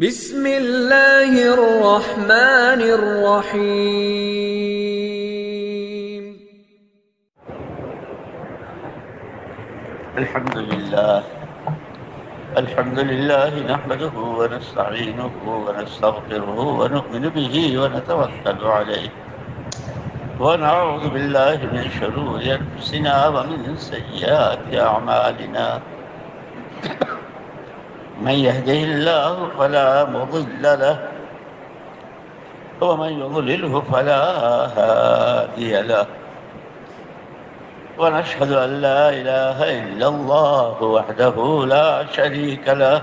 بسم اللہ الرحمن الرحیم۔ الحمد لله نحمده ونستعينه ونستغفره ونؤمن به ونتوكل عليه ونعوذ بالله من شرور أنفسنا ومن سيئات أعمالنا من يهده الله فلا مضل له ومن يضلله فلا هادي له ونشهد أن لا إله إلا الله وحده لا شريك له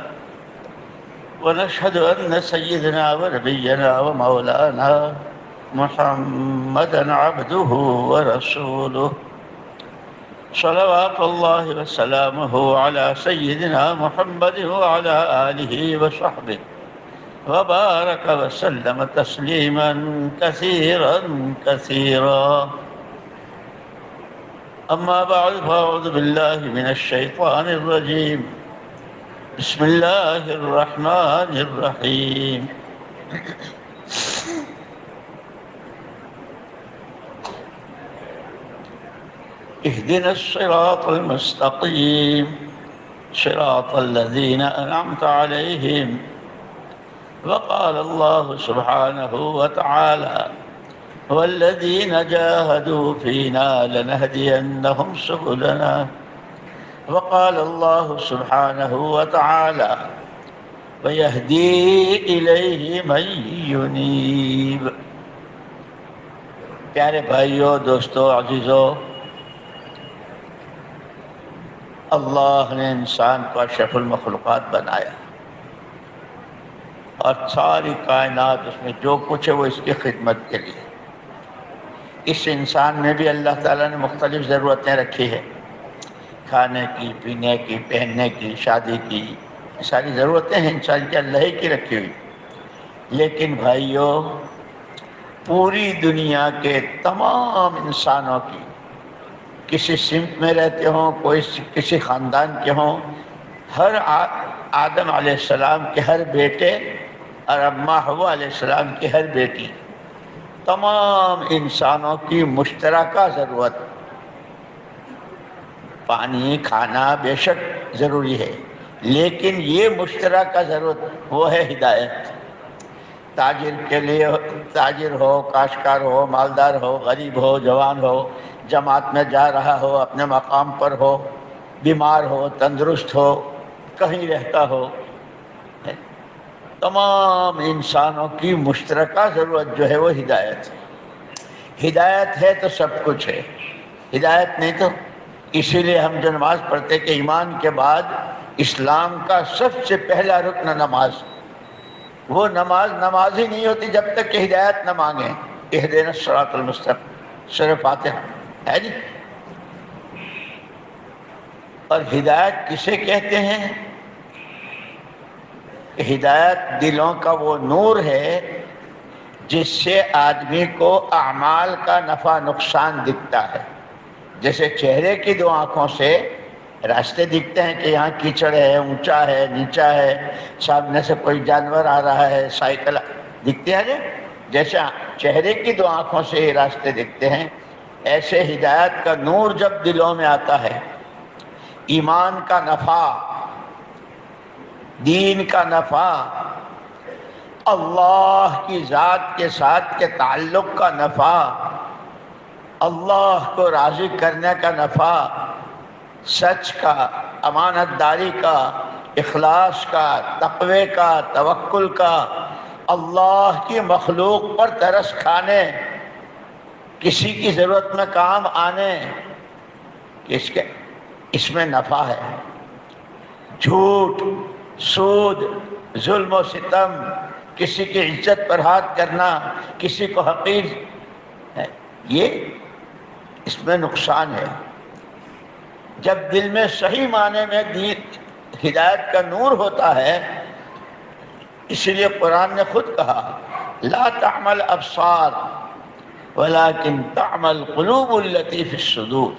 ونشهد أن سيدنا ونبينا ومولانا محمدا عبده ورسوله صلوات الله وسلامه على سيدنا محمد وعلى آله وصحبه وبارك وسلم تسليما كثيرا كثيرا. أما بعد فأعوذ بالله من الشيطان الرجيم. بسم الله الرحمن الرحيم. اهدنا الصراط المستقيم صراط الذين أنعمت عليهم. وقال الله سبحانه وتعالى والذين جاهدوا فينا لنهدينهم سبلنا. وقال الله سبحانه وتعالى ويهدي إليه من ينيب. پیارے بھائیو، دوستو، عزیزو، اللہ نے انسان کو اشرف المخلوقات بنایا اور ساری کائنات اس میں جو کچھ ہے وہ اس کی خدمت کے لیے. اس انسان میں بھی اللہ تعالیٰ نے مختلف ضرورتیں رکھی ہے، کھانے کی، پینے کی، پہننے کی، شادی کی، ساری ضرورتیں ہیں انسان کی اللہ ہی کی رکھی ہوئی. لیکن بھائیو، پوری دنیا کے تمام انسانوں کی، کسی سمت میں رہتے ہوں، کوئی کسی خاندان کے ہوں، ہر آدم علیہ السلام کے ہر بیٹے اور اماں حوا علیہ السلام کی ہر بیٹی، تمام انسانوں کی مشترکہ ضرورت، پانی، کھانا بے شک ضروری ہے، لیکن یہ مشترکہ ضرورت وہ ہے ہدایت. تاجر کے لیے، تاجر ہو، کاشتکار ہو، مالدار ہو، غریب ہو، جوان ہو، جماعت میں جا رہا ہو، اپنے مقام پر ہو، بیمار ہو، تندرست ہو، کہیں رہتا ہو، تمام انسانوں کی مشترکہ ضرورت جو ہے وہ ہدایت ہے. ہدایت ہے تو سب کچھ ہے، ہدایت نہیں تو. اسی لیے ہم جو نماز پڑھتے کہ ایمان کے بعد اسلام کا سب سے پہلا رکن نماز. وہ نماز ہی نہیں ہوتی جب تک کہ ہدایت نہ مانگیں. اہدنا الصراط المستقیم، سورہ فاتحہ ہے جی. اور ہدایت کسے کہتے ہیں؟ ہدایت دلوں کا وہ نور ہے جس سے آدمی کو اعمال کا نفع نقصان دکھتا ہے. جیسے چہرے کی دو آنکھوں سے راستے دکھتے ہیں کہ یہاں کیچڑ ہے، اونچا ہے، نیچا ہے، سامنے سے کوئی جانور آ رہا ہے، سائیکل دکھتے ہیں. جیسے چہرے کی دو آنکھوں سے یہ راستے دکھتے ہیں، ایسے ہدایت کا نور جب دلوں میں آتا ہے، ایمان کا نفع، دین کا نفع، اللہ کی ذات کے ساتھ کے تعلق کا نفع، اللہ کو راضی کرنے کا نفع، سچ کا، امانت داری کا، اخلاص کا، تقوی کا، توکل کا، اللہ کی مخلوق پر ترس کھانے، کسی کی ضرورت میں کام آنے، اس میں نفع ہے. جھوٹ، سود، ظلم و ستم، کسی کی عزت پر ہاتھ کرنا، کسی کو حقیر ہے، یہ اس میں نقصان ہے. جب دل میں صحیح معنی میں ہدایت کا نور ہوتا ہے، اس لیے قرآن نے خود کہا لا تعمل ابصار ولكن تعمل قلوب التي في الصدور.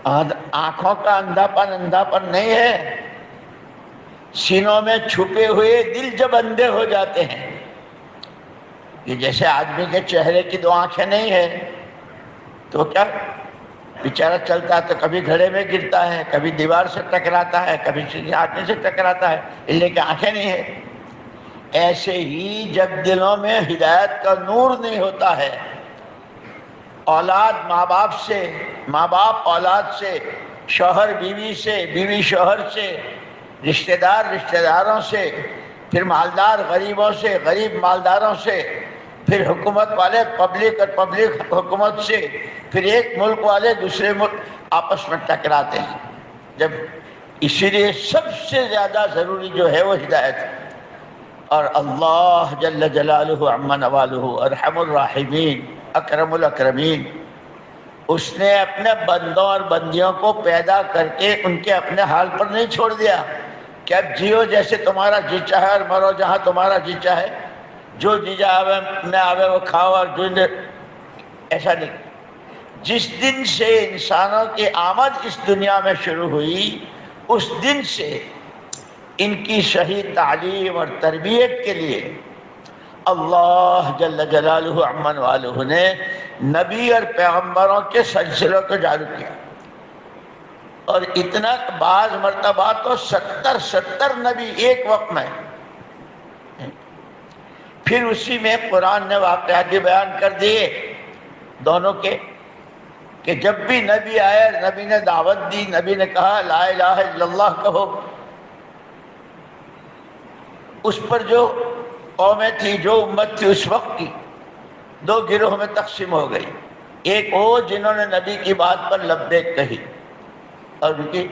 آنکھوں کا اندھاپن نہیں ہے، سینوں میں چھپے ہوئے دل جب اندھے ہو جاتے ہیں، یہ جیسے آدمی کے چہرے کی دو آنکھیں نہیں ہے تو کیا بیچارہ چلتا ہے تو کبھی گھڑے میں گرتا ہے، کبھی دیوار سے ٹکراتا ہے، کبھی کسی آدمی سے ٹکراتا ہے، اس لیے کہ آنکھیں نہیں ہے۔ ایسے ہی جب دلوں میں ہدایت کا نور نہیں ہوتا ہے، اولاد ماں باپ سے، ماں باپ اولاد سے، شوہر بیوی سے، بیوی شوہر سے، رشتہ دار رشتہ داروں سے، پھر مالدار غریبوں سے، غریب مالداروں سے، پھر حکومت والے پبلک اور پبلک حکومت سے، پھر ایک ملک والے دوسرے ملک آپس میں ٹکراتے ہیں جب۔ اسی لیے سب سے زیادہ ضروری جو ہے وہ ہدایت ہے، اور اللہ جل جلالہ عما نوالہ ارحم الراحمین اکرم الاکرمین، اس نے اپنے بندوں اور بندیوں کو پیدا کر کے ان کے اپنے حال پر نہیں چھوڑ دیا کہ اب جیو جیسے تمہارا جی چاہے اور مرو جہاں تمہارا جی چاہے، جو جی آوے میں آوے وہ کھاؤ، اور جو ایسا نہیں۔ جس دن سے انسانوں کی آمد اس دنیا میں شروع ہوئی، اس دن سے ان کی صحیح تعلیم اور تربیت کے لیے اللہ جل جلالہ عمن والہ نے نبی اور پیغمبروں کے سلسلوں کو جاری کیا، اور اتنا بعض مرتبہ تو 70 نبی ایک وقت میں۔ پھر اسی میں قرآن نے واقعات بھی بیان کر دیے دونوں کے، کہ جب بھی نبی آئے، نبی نے دعوت دی، نبی نے کہا لا الہ الا اللہ کہو، اس پر جو قومیں تھی، جو امت تھی اس وقت کی، دو گروہ میں تقسیم ہو گئی۔ ایک وہ جنہوں نے نبی کی بات پر لبیک کہی اور ان کی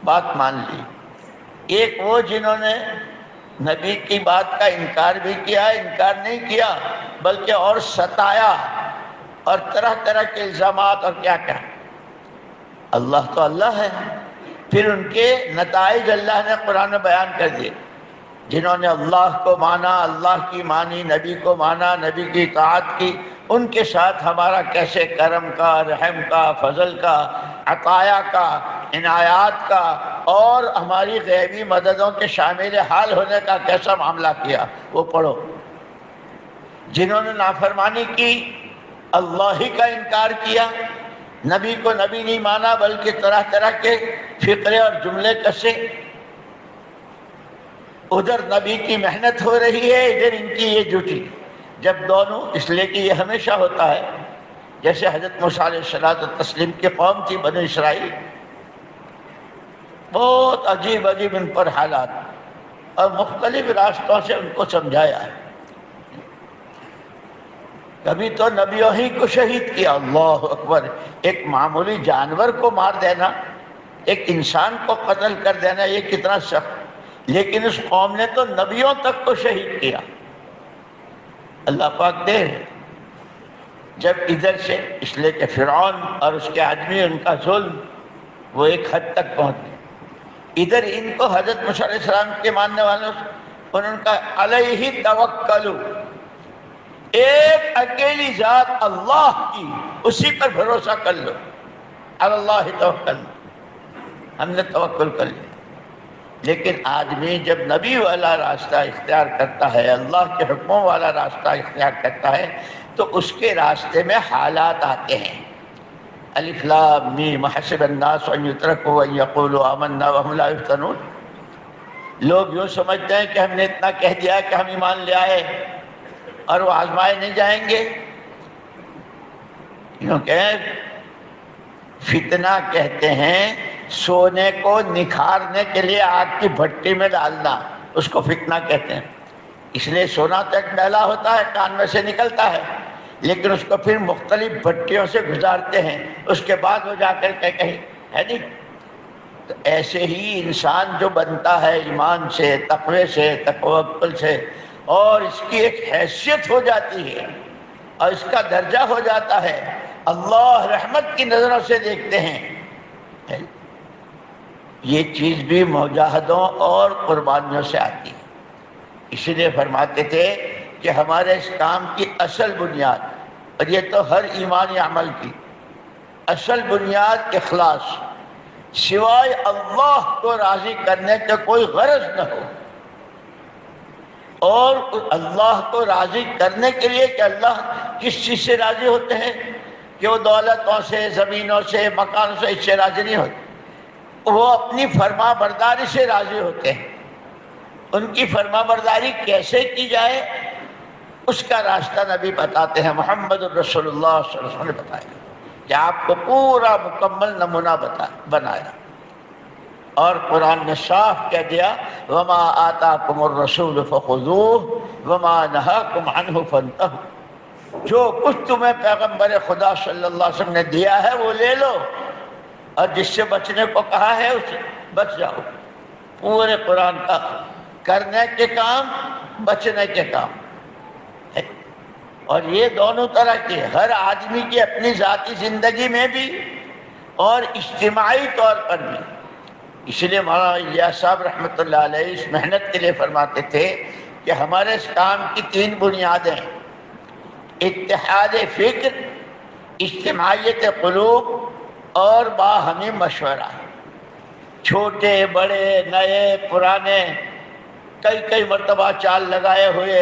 بات مان لی، ایک وہ جنہوں نے نبی کی بات کا انکار بھی کیا، انکار نہیں کیا بلکہ اور ستایا اور طرح طرح کے الزامات اور کیا کیا۔ اللہ تو اللہ ہے، پھر ان کے نتائج اللہ نے قرآن میں بیان کر دیے۔ جنہوں نے اللہ کو مانا، اللہ کی مانی، نبی کو مانا، نبی کی اطاعت کی، ان کے ساتھ ہمارا کیسے کرم کا، رحم کا، فضل کا، عطایا کا، عنایات کا اور ہماری غیبی مددوں کے شامل حال ہونے کا کیسا معاملہ کیا، وہ پڑھو۔ جنہوں نے نافرمانی کی، اللہ ہی کا انکار کیا، نبی کو نبی نہیں مانا بلکہ طرح طرح کے فقرے اور جملے کسے، ادھر نبی کی محنت ہو رہی ہے، ادھر ان کی یہ ڈیوٹی، جب دونوں، اس لیے کہ یہ ہمیشہ ہوتا ہے۔ جیسے حضرت موسیٰ علیہ الصلوۃ والتسلیم کی قوم تھی بنی اسرائیل، بہت عجیب عجیب ان پر حالات، اور مختلف راستوں سے ان کو سمجھایا ہے۔ کبھی تو نبیوں ہی کو شہید کیا، اللہ اکبر، ایک معمولی جانور کو مار دینا، ایک انسان کو قتل کر دینا، یہ کتنا سخت، لیکن اس قوم نے تو نبیوں تک کو شہید کیا۔ اللہ پاک دے جب ادھر سے، اس لیے کہ فرعون اور اس کے آدمی، ان کا ظلم وہ ایک حد تک پہنچ گئے، ادھر ان کو حضرت موسیٰ علیہ السلام کے ماننے والوں انہوں نے کہا علیہ توکلوا، ایک اکیلی ذات اللہ کی، اسی پر بھروسہ کر لو، اللہ توکل، ہم نے توکل کر لیا۔ لیکن آدمی جب نبی والا راستہ اختیار کرتا ہے، اللہ کے حکموں والا راستہ اختیار کرتا ہے، تو اس کے راستے میں حالات آتے ہیں۔ الف لام میم حسب الناس ان یترکوا ان یقولوا آمنا وهم لا یفتنون، لوگ یوں سمجھتے ہیں کہ ہم نے اتنا کہہ دیا کہ ہم ایمان لے آئے اور وہ آزمائے نہیں جائیں گے، کیونکہ فتنہ کہتے ہیں سونے کو نکھارنے کے لیے آگ کی بھٹی میں ڈالنا، اس کو فتنہ کہتے ہیں۔ اس لیے سونا تو ایک میلا ہوتا ہے، کان میں سے نکلتا ہے، لیکن اس کو پھر مختلف بھٹیوں سے گزارتے ہیں، اس کے بعد وہ جا کر کے کہیں ہے نہیں۔ تو ایسے ہی انسان جو بنتا ہے ایمان سے، تقوی سے، توکل سے، اور اس کی ایک حیثیت ہو جاتی ہے اور اس کا درجہ ہو جاتا ہے، اللہ رحمت کی نظروں سے دیکھتے ہیں۔ یہ چیز بھی مجاہدوں اور قربانیوں سے آتی ہے۔ اسی لیے فرماتے تھے کہ ہمارے اس کام کی اصل بنیاد، اور یہ تو ہر ایمانی عمل کی اصل بنیاد اخلاص، سوائے اللہ کو راضی کرنے کا کوئی غرض نہ ہو، اور اللہ کو راضی کرنے کے لیے کہ اللہ کس چیز سے راضی ہوتے ہیں کہ وہ دولتوں سے، زمینوں سے، مکانوں سے، اس سے راضی نہیں ہوتے، وہ اپنی فرما برداری سے راضی ہوتے ہیں۔ ان کی فرما برداری کیسے کی جائے اس کا راستہ نبی بتاتے ہیں، محمد الرسول اللہ صلی اللہ علیہ وسلم نے بتایا کہ آپ کو پورا مکمل نمونہ بنایا، اور قرآن نے صاف کہہ دیا وَمَا آتَاكُمُ الرَّسُولُ فَخُذُوهُ وَمَا نَهَاكُمْ عَنْهُ فَانْتَهُوا، جو کچھ تمہیں پیغمبر خدا صلی اللہ علیہ وسلم نے دیا ہے وہ لے لو، اور جس سے بچنے کو کہا ہے اس سے بچ جاؤ۔ پورے قرآن کا کرنے کے کام، بچنے کے کام ہے، اور یہ دونوں طرح کے ہر آدمی کی اپنی ذاتی زندگی میں بھی اور اجتماعی طور پر بھی۔ اس لیے مولانا الیاس صاحب رحمۃ اللہ علیہ اس محنت کے لیے فرماتے تھے کہ ہمارے اس کام کی 3 بنیادیں: اتحاد فکر، اجتماعیت قلوب، اور باہمی مشورہ۔ چھوٹے بڑے نئے پرانے کئی مرتبہ سال لگائے ہوئے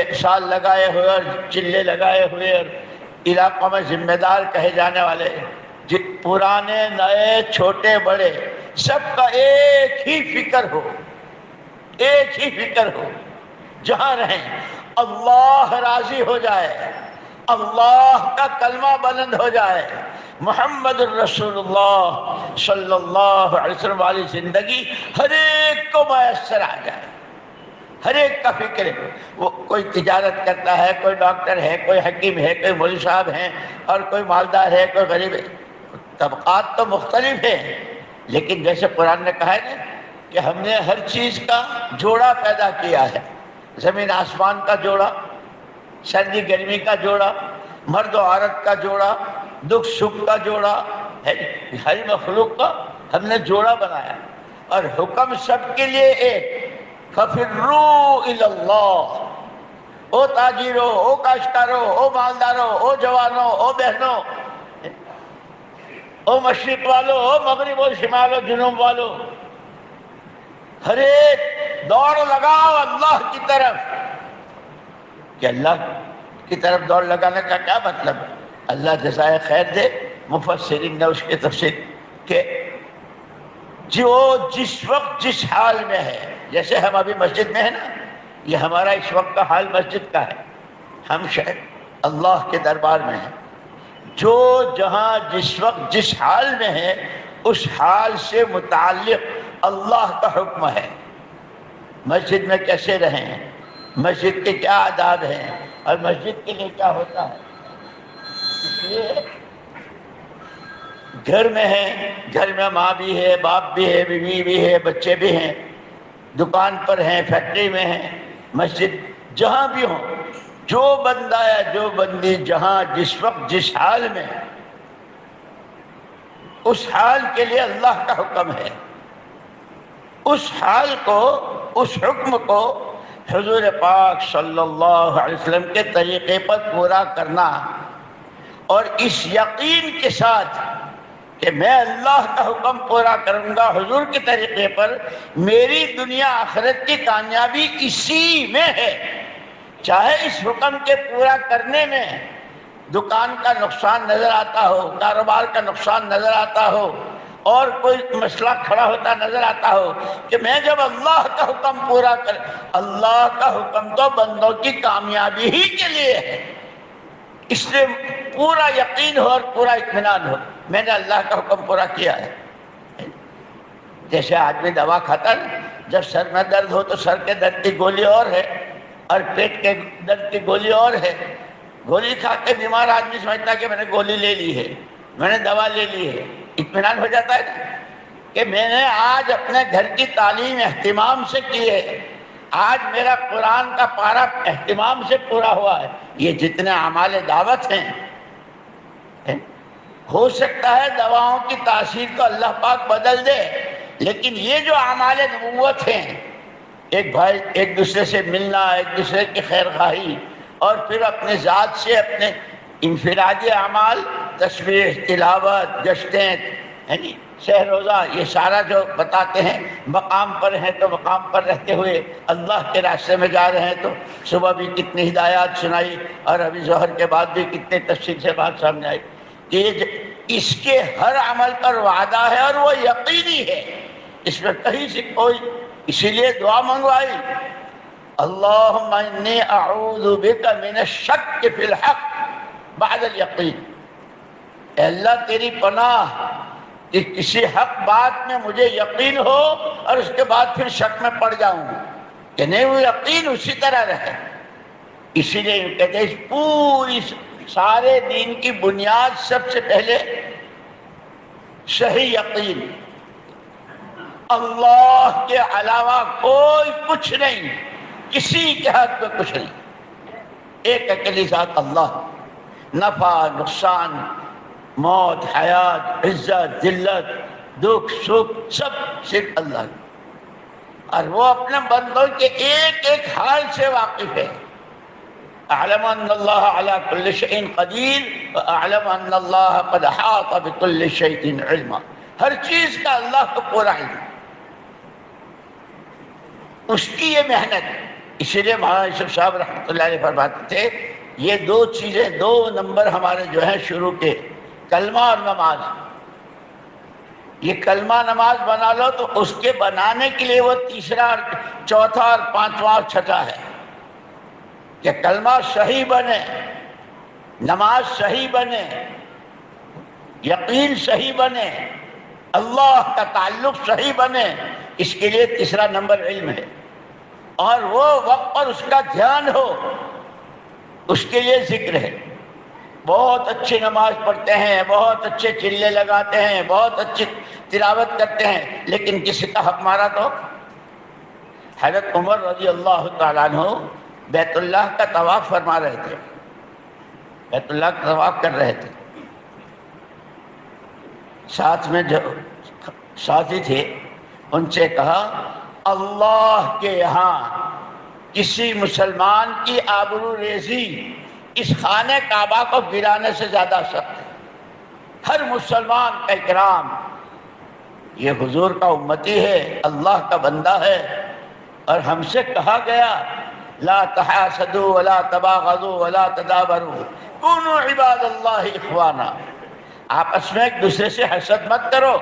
اور چلے لگائے ہوئے اور علاقوں میں ذمہ دار کہے جانے والے، پرانے نئے چھوٹے بڑے، سب کا ایک ہی فکر ہو، جہاں رہیں اللہ راضی ہو جائے، اللہ کا کلمہ بلند ہو جائے، محمد الرسول اللہ صلی اللہ علیہ وسلم والی زندگی ہر ایک کو میسر آ جائے، ہر ایک کا فکر ہے۔ وہ کوئی تجارت کرتا ہے، کوئی ڈاکٹر ہے، کوئی حکیم ہے، کوئی مولوی صاحب ہیں، اور کوئی مالدار ہے، کوئی غریب ہے۔ طبقات تو مختلف ہیں، لیکن جیسے قرآن نے کہا ہے نا کہ ہم نے ہر چیز کا جوڑا پیدا کیا ہے، زمین آسمان کا جوڑا، سردی گرمی کا جوڑا، مرد و عورت کا جوڑا، دکھ سکھ کا جوڑا، ہر مخلوق کا ہم نے جوڑا بنایا، اور حکم سب کے لیے ایک، فَفِرُّوا إِلَى اللَّهِ، او تاجروں، او کاشتکاروں، او مالداروں، او جوانوں، او بہنوں، او مشرق والوں، او مغرب و شمال و جنوب والوں، ہر ایک دوڑ لگاؤ اللہ کی طرف۔ کہ اللہ کی طرف دوڑ لگانے کا کیا مطلب ہے؟ اللہ جزائے خیر دے، مفسرین نے اس کی تفسیر کہ جو جس وقت جس حال میں ہے، جیسے ہم ابھی مسجد میں ہیں نا، یہ ہمارا اس وقت کا حال مسجد کا ہے، ہم شاید اللہ کے دربار میں ہیں، جو جہاں جس وقت جس حال میں ہے اس حال سے متعلق اللہ کا حکم ہے۔ مسجد میں کیسے رہیں، مسجد کے کیا آداب ہیں، اور مسجد کے لیے کیا ہوتا ہے۔ اس لیے گھر میں ہیں، گھر میں ماں بھی ہے، باپ بھی ہے، بیوی بھی ہے، بچے بھی ہیں، دکان پر ہیں، فیکٹری میں ہیں، مسجد جہاں بھی ہوں، جو بندہ یا جو بندی جہاں جس وقت جس حال میں، اس حال کے لیے اللہ کا حکم ہے۔ اس حال کو، اس حکم کو حضور پاک صلی اللہ علیہ وسلم کے طریقے پر پورا کرنا، اور اس یقین کے ساتھ کہ میں اللہ کا حکم پورا کروں گا حضور کے طریقے پر، میری دنیا آخرت کی کامیابی اسی میں ہے۔ چاہے اس حکم کے پورا کرنے میں دکان کا نقصان نظر آتا ہو، کاروبار کا نقصان نظر آتا ہو، اور کوئی مسئلہ کھڑا ہوتا نظر آتا ہو، کہ میں جب اللہ کا حکم پورا اللہ کا حکم تو بندوں کی کامیابی ہی کے لیے ہے، اس لیے پورا یقین ہو اور پورا اطمینان ہو میں نے اللہ کا حکم پورا کیا ہے۔ جیسے آدمی دوا کھاتا ہے، جب سر میں درد ہو تو سر کے درد کی گولی اور ہے، اور پیٹ کے درد کی گولی اور ہے۔ گولی کھا کے بیمار آدمی سمجھتا ہے کہ میں نے گولی لے لی ہے، میں نے دوا لے لی ہے، اطمینان ہو جاتا ہے نا کہ میں نے آج اپنے گھر کی تعلیم اہتمام سے کی ہے، آج میرا قرآن کا پارہ اہتمام سے پورا ہوا ہے۔ یہ جتنے اعمال دعوت ہیں، ہو سکتا ہے دواؤں کی تاثیر کو اللہ پاک بدل دے، لیکن یہ جو اعمال نبوت ہیں، ایک بھائی ایک دوسرے سے ملنا، ایک دوسرے کی خیر خواہی، اور پھر اپنے ذات سے اپنے انفرادی اعمال، تسبیح، تلاوت، گشتیں، سہ روزہ، یہ سارا جو بتاتے ہیں مقام پر ہیں تو مقام پر رہتے ہوئے اللہ کے راستے میں جا رہے ہیں، تو صبح بھی کتنی ہدایات سنائی اور ابھی ظہر کے بعد بھی کتنے تفصیل سے بات سامنے آئی کہ اس کے ہر عمل پر وعدہ ہے اور وہ یقینی ہے، اس میں کہیں سے کوئی، اسی لیے دعا منگوائی، اللہم انی اعوذ بک من الشک فی الحق بعد الیقین، اے اللہ تیری پناہ کہ کسی حق بات میں مجھے یقین ہو اور اس کے بعد پھر شک میں پڑ جاؤں کہ نہیں، وہ یقین اسی طرح رہے۔ اسی لیے کہتے ہیں اس پوری سارے دین کی بنیاد سب سے پہلے صحیح یقین، اللہ کے علاوہ کوئی کچھ نہیں، کسی کے حق میں کچھ نہیں، ایک اکیلی ذات اللہ، نفع نقصان، موت حیات، عزت ذلت، دکھ سکھ سب صرف اللہ کی، اور وہ اپنے بندوں کے ایک ایک حال سے واقف ہے۔ اعلم ان اللہ علی کل شیء قدیر واعلم ان اللہ قد احاط بكل شیء علما، ہر چیز کا اللہ کو پورا علم، اس کی یہ محنت۔ اسی لیے مولانا یوسف صاحب رحمۃ اللہ علیہ فرماتے تھے یہ دو چیزیں، دو نمبر ہمارے جو ہیں شروع کے، کلمہ اور نماز، یہ کلمہ نماز بنا لو تو اس کے بنانے کے لیے وہ تیسرا اور چوتھا اور پانچواں اور چھٹا ہے کہ کلمہ صحیح بنے، نماز صحیح بنے، یقین صحیح بنے، اللہ کا تعلق صحیح بنے، اس کے لیے تیسرا نمبر علم ہے، اور وہ وقت پر اس کا دھیان ہو، اس کے لیے ذکر ہے۔ بہت اچھی نماز پڑھتے ہیں، بہت اچھے چلے لگاتے ہیں، بہت اچھی تلاوت کرتے ہیں، لیکن کسی کا حق مارا تو؟ حضرت عمر رضی اللہ تعالیٰ عنہ بیت اللہ کا طواف فرما رہے تھے، بیت اللہ کا طواف کر رہے تھے، ساتھ میں جو ساتھی تھے ان سے کہا اللہ کے یہاں کسی مسلمان کی آبرو ریزی اس خانہ کعبہ کو گرانے سے زیادہ سخت ہے، ہر مسلمان کا اکرام، یہ حضور کا امتی ہے، اللہ کا بندہ ہے، اور ہم سے کہا گیا لا تحاسدوا ولا تباغضوا ولا تدابروا کونوا عباد اللہ اخوانا، آپس میں ایک دوسرے سے حسد مت کرو،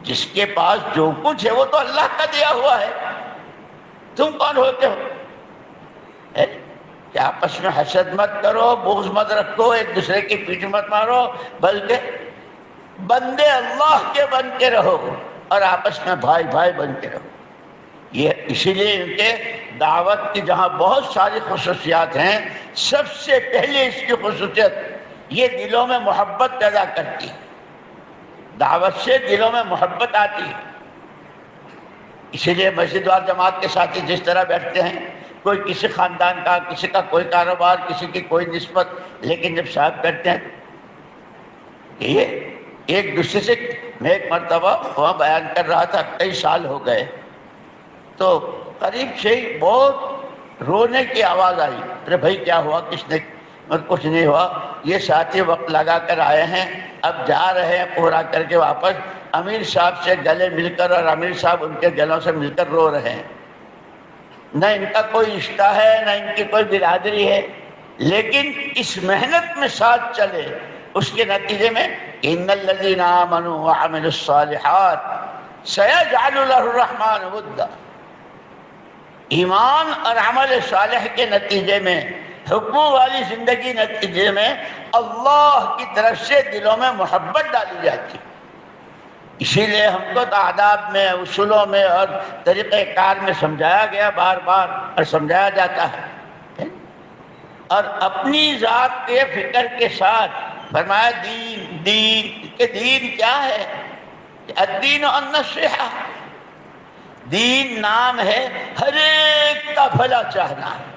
جس کے پاس جو کچھ ہے وہ تو اللہ کا دیا ہوا ہے، تم کون ہوتے ہو کہ آپس میں حسد مت کرو، بغض مت رکھو، ایک دوسرے کی پیٹھ مت مارو، بلکہ بندے اللہ کے بن کے رہو اور آپس میں بھائی بھائی بن کے رہو۔ یہ اسی لیے ان کے دعوت کی جہاں بہت ساری خصوصیات ہیں، سب سے پہلے اس کی خصوصیت یہ دلوں میں محبت پیدا کرتی ہے، دعوت سے دلوں میں محبت آتی ہے۔ اسی لیے مسجد وال جماعت کے ساتھی جس طرح بیٹھتے ہیں، کوئی کسی خاندان کا، کسی کا کوئی کاروبار، کسی کی کوئی نسبت، لیکن جب صاحب کرتے ہیں یہ ایک دوسرے سے، میں ایک مرتبہ وہاں بیان کر رہا تھا، کئی سال ہو گئے، تو قریب سے ہی بہت رونے کی آواز آئی، ارے بھائی کیا ہوا، کس نے؟ کچھ نہیں ہوا، یہ ساتھی وقت لگا کر آئے ہیں، اب جا رہے ہیں پورا کر کے واپس، امیر صاحب سے گلے مل کر اور امیر صاحب ان کے گلوں سے مل کر رو رہے ہیں، نہ ان کا کوئی رشتہ ہے نہ ان کی کوئی برادری ہے، لیکن اس محنت میں ساتھ چلے، اس کے نتیجے میں ان الذین آمنوا وعملوا الصالحات سیجعل لہ الرحمن ودا، ایمان اور عمل صالح کے نتیجے میں، حکموں والی زندگی نتیجے میں اللہ کی طرف سے دلوں میں محبت ڈالی جاتی ہے۔ اسی لیے ہم کو آداب میں، اصولوں میں اور طریقہ کار میں سمجھایا گیا بار بار اور سمجھایا جاتا ہے، اور اپنی ذات کے فکر کے ساتھ فرمایا دین کیا ہے؟ الدین النصیحہ، دین نام ہے ہر ایک کا بھلا چاہنا ہے،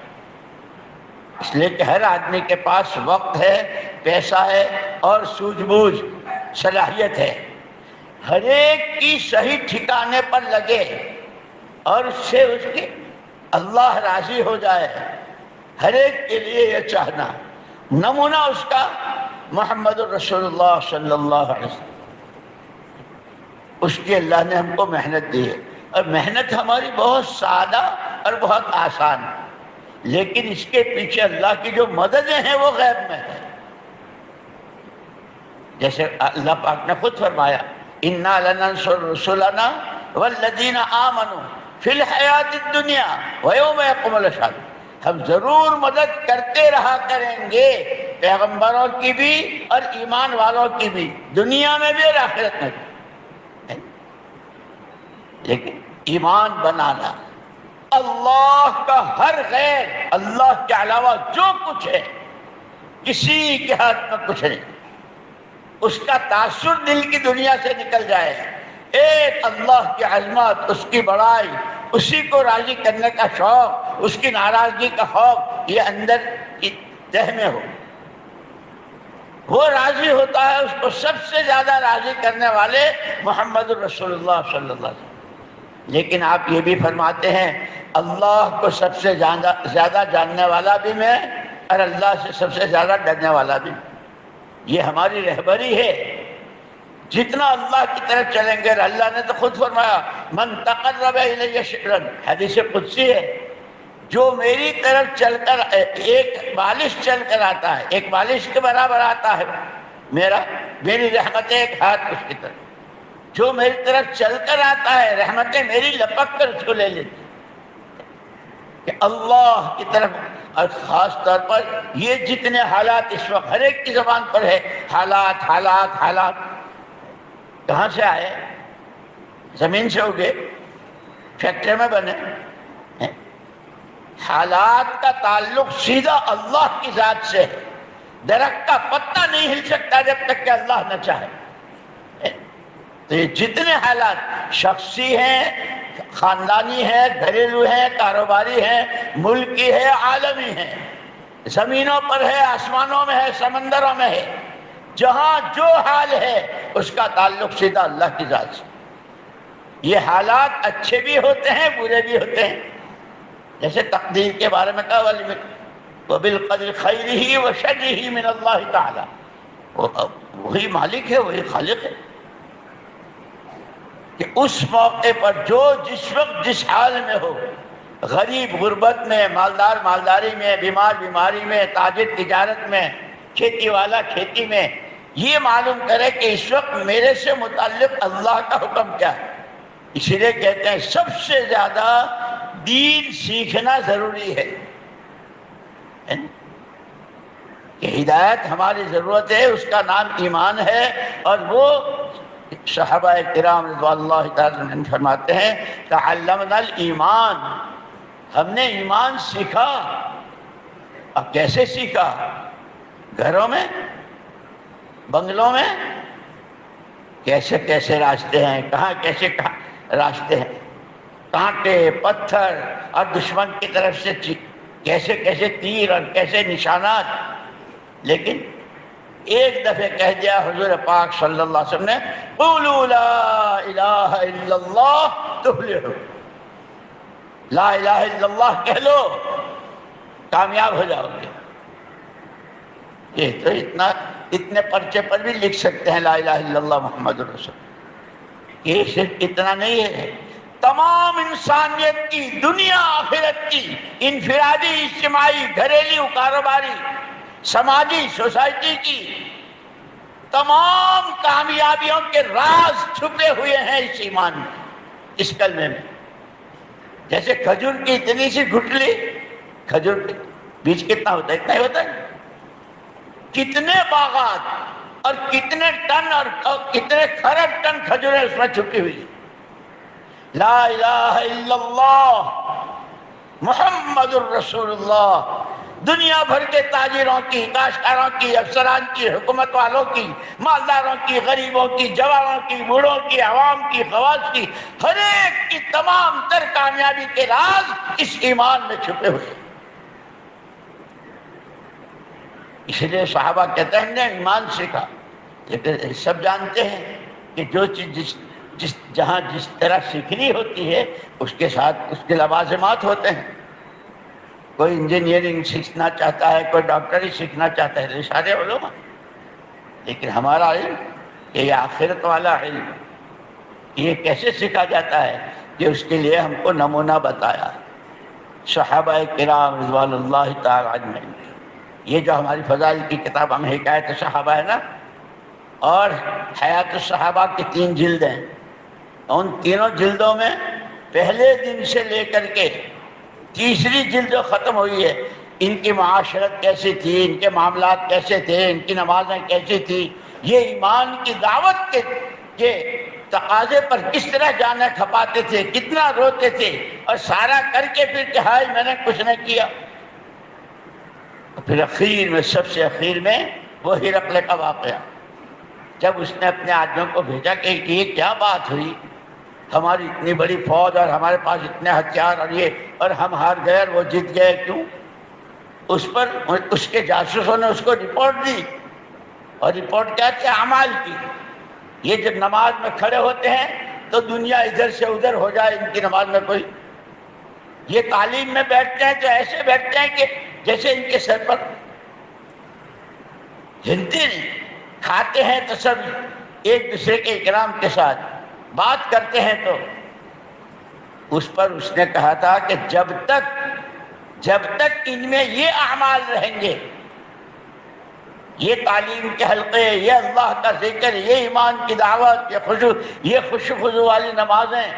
اس لیے کہ ہر آدمی کے پاس وقت ہے، پیسہ ہے اور سوجھ بوجھ صلاحیت ہے، ہر ایک کی صحیح ٹھکانے پر لگے اور اس سے اس کی اللہ راضی ہو جائے، ہر ایک کے لیے یہ چاہنا۔ نمونہ اس کا محمد الرسول اللہ صلی اللہ علیہ وسلم، اس کی اللہ نے ہم کو محنت دی ہے، اور محنت ہماری بہت سادہ اور بہت آسان ہے، لیکن اس کے پیچھے اللہ کی جو مددیں ہیں وہ غیب میں ہے۔ جیسے اللہ پاک نے خود فرمایا اِنَّا لَنَنصُرُ رُسُلَنَا وَالَّذِينَ آمَنُوا فِي الْحَيَاةِ الدُّنْيَا وَيَوْمَ يَقُومُ الْأَشْهَادُ، ہم ضرور مدد کرتے رہا کریں گے پیغمبروں کی بھی اور ایمان والوں کی بھی، دنیا میں بھی اور آخرت میں بھی۔ لیکن ایمان بنانا، اللہ کا ہر غیر، اللہ کے علاوہ جو کچھ ہے کسی کے ہاتھ میں کچھ نہیں، اس کا تاثر دل کی دنیا سے نکل جائے، ایک اللہ کی عظمت، اس کی بڑائی، اسی کو راضی کرنے کا شوق، اس کی ناراضگی کا خوف یہ اندر کی تہ میں ہو، وہ راضی ہوتا ہے، اس کو سب سے زیادہ راضی کرنے والے محمد الرسول اللہ صلی اللہ علیہ وسلم۔ لیکن آپ یہ بھی فرماتے ہیں اللہ کو سب سے زیادہ جاننے والا بھی میں، اور اللہ سے سب سے زیادہ ڈرنے والا بھی۔ یہ ہماری رہبری ہے، جتنا اللہ کی طرف چلیں گے، اللہ نے تو خود فرمایا من تقرب الی شبرا، حدیث قدسی ہے، جو میری طرف چل کر ایک بالش چل کر آتا ہے، ایک بالش کے برابر آتا ہے میری رحمتیں ایک ہاتھ اس کی طرف، جو میری طرف چل کر آتا ہے رحمتیں میری لپک کر اس کو لے لیتی کہ اللہ کی طرف۔ اور خاص طور پر یہ جتنے حالات اس وقت ہر ایک کی زبان پر ہے، حالات حالات حالات، کہاں سے آئے؟ زمین سے اگے، فیکٹری میں بنے؟ حالات کا تعلق سیدھا اللہ کی ذات سے ہے، درخت کا پتا نہیں ہل سکتا جب تک کہ اللہ نہ چاہے۔ تو یہ جتنے حالات شخصی ہیں، خاندانی ہے، گھریلو ہے، کاروباری ہے، ملکی ہے، عالمی ہے، زمینوں پر ہے، آسمانوں میں ہے، سمندروں میں ہے، جہاں جو حال ہے اس کا تعلق سیدھا اللہ کی ذات سے۔ یہ حالات اچھے بھی ہوتے ہیں، برے بھی ہوتے ہیں، جیسے تقدیر کے بارے میں کہا وَبِالْقَدْرِ خَيْرِهِ وَشَرِّهِ مِنَ اللَّهِ تَعَالَى، وہی مالک ہے، وہی خالق ہے کہ اس موقع پر جو جس وقت جس حال میں ہو، غریب غربت میں، مالدار مالداری میں، بیمار بیماری میں، تاجر تجارت میں، کھیتی والا کھیتی میں، یہ معلوم کرے کہ اس وقت میرے سے متعلق اللہ کا حکم کیا ہے۔ اسی لیے کہتے ہیں سب سے زیادہ دین سیکھنا ضروری ہے کہ ہدایت ہماری ضرورت ہے، اس کا نام ایمان ہے، اور وہ صحابہ کرام رضوان اللہ تعالی عنہم فرماتے ہیں تعلمنا الایمان، ہم نے ایمان سیکھا۔ اب کیسے سیکھا؟ گھروں میں، بنگلوں میں، کیسے کیسے راستے ہیں، کہاں کیسے راستے ہیں، کانٹے پتھر اور دشمن کی طرف سے کیسے کیسے تیر اور کیسے نشانات، لیکن ایک دفعہ کہہ دیا حضور پاک صلی اللہ علیہ وسلم نے قولوا لا الہ الا اللہ تفلحوا، لا الہ الا اللہ کہہ لو کامیاب ہو جاؤ گے۔ یہ تو اتنے پرچے پر بھی لکھ سکتے ہیں لا الہ الا اللہ محمد رسول۔ یہ صرف اتنا نہیں ہے، تمام انسانیت کی، دنیا آخرت کی، انفرادی اجتماعی گھریلو کاروباری سماجی سوسائٹی کی تمام کامیابیوں کے راز چھپے ہوئے ہیں اس ایمان میں، اس کلمے میں۔ جیسے کھجور کی اتنی سی گٹھلی، کھجور کے بیج کتنا ہوتا ہے؟ اتنا ہی ہوتا ہے۔ کتنے باغات اور کتنے ٹن اور کتنے کھرب ٹن کھجوریں اس میں چھپی ہوئی۔ لا الہ الا اللہ محمد الرسول اللہ، دنیا بھر کے تاجروں کی، کاشتکاروں کی، افسران کی، حکومت والوں کی، مالداروں کی، غریبوں کی، جوانوں کی، بوڑھوں کی، عوام کی، خواص کی، ہر ایک کی تمام تر کامیابی کے راز اس ایمان میں چھپے ہوئے۔ اس لیے صحابہ کہتے ہیں ہم نے ایمان سیکھا، لیکن سب جانتے ہیں کہ جو چیز جہاں جس طرح سیکھنی ہوتی ہے اس کے ساتھ اس کے لوازمات ہوتے ہیں۔ کوئی انجینئرنگ سیکھنا چاہتا ہے، کوئی ڈاکٹری سیکھنا چاہتا ہے، یہ سارے علوم ہیں، لیکن ہمارا علم یہ آخرت والا علم، یہ کیسے سیکھا جاتا ہے کہ اس کے لیے ہم کو نمونہ بتایا صحابہ کرام رضوان اللہ تعالی اجمعین۔ یہ جو ہماری فضائل کی کتاب ہم حکایت صحابہ ہے نا، اور حیات الصحابہ کی 3 جلد ہیں، ان تینوں جلدوں میں پہلے دن سے لے کر کے تیسری جلد جو ختم ہوئی ہے، ان کی معاشرت کیسی تھی، ان کے معاملات کیسے تھے، ان کی نمازیں کیسی تھی، یہ ایمان کی دعوت کے تقاضے پر کس طرح جانا کھپاتے تھے، کتنا روتے تھے، اور سارا کر کے پھر کہ ہائے میں نے کچھ نہ کیا۔ پھر اخیر میں، سب سے اخیر میں وہ ہرقل کا واقعہ، جب اس نے اپنے آدمیوں کو بھیجا کہ یہ کیا بات ہوئی، ہماری اتنی بڑی فوج اور ہمارے پاس اتنے ہتھیار اور ہم ہار گئے اور وہ جیت گئے کیوں؟ اس پر اس کے جاسوسوں نے اس کو رپورٹ دی، اور رپورٹ کیا تھی؟ اعمال کی۔ یہ جب نماز میں کھڑے ہوتے ہیں تو دنیا ادھر سے ادھر ہو جائے، ان کی نماز میں کوئی، یہ تعلیم میں بیٹھتے ہیں تو ایسے بیٹھتے ہیں کہ جیسے ان کے سر پر ہلتے نہیں، کھاتے ہیں تو سب ایک دوسرے کے اکرام کے ساتھ، بات کرتے ہیں تو اس پر اس نے کہا تھا کہ جب تک ان میں یہ اعمال رہیں گے، یہ تعلیم کے حلقے، یہ اللہ کا ذکر، یہ ایمان کی دعوت، یہ خشوع خضوع والی نمازیں،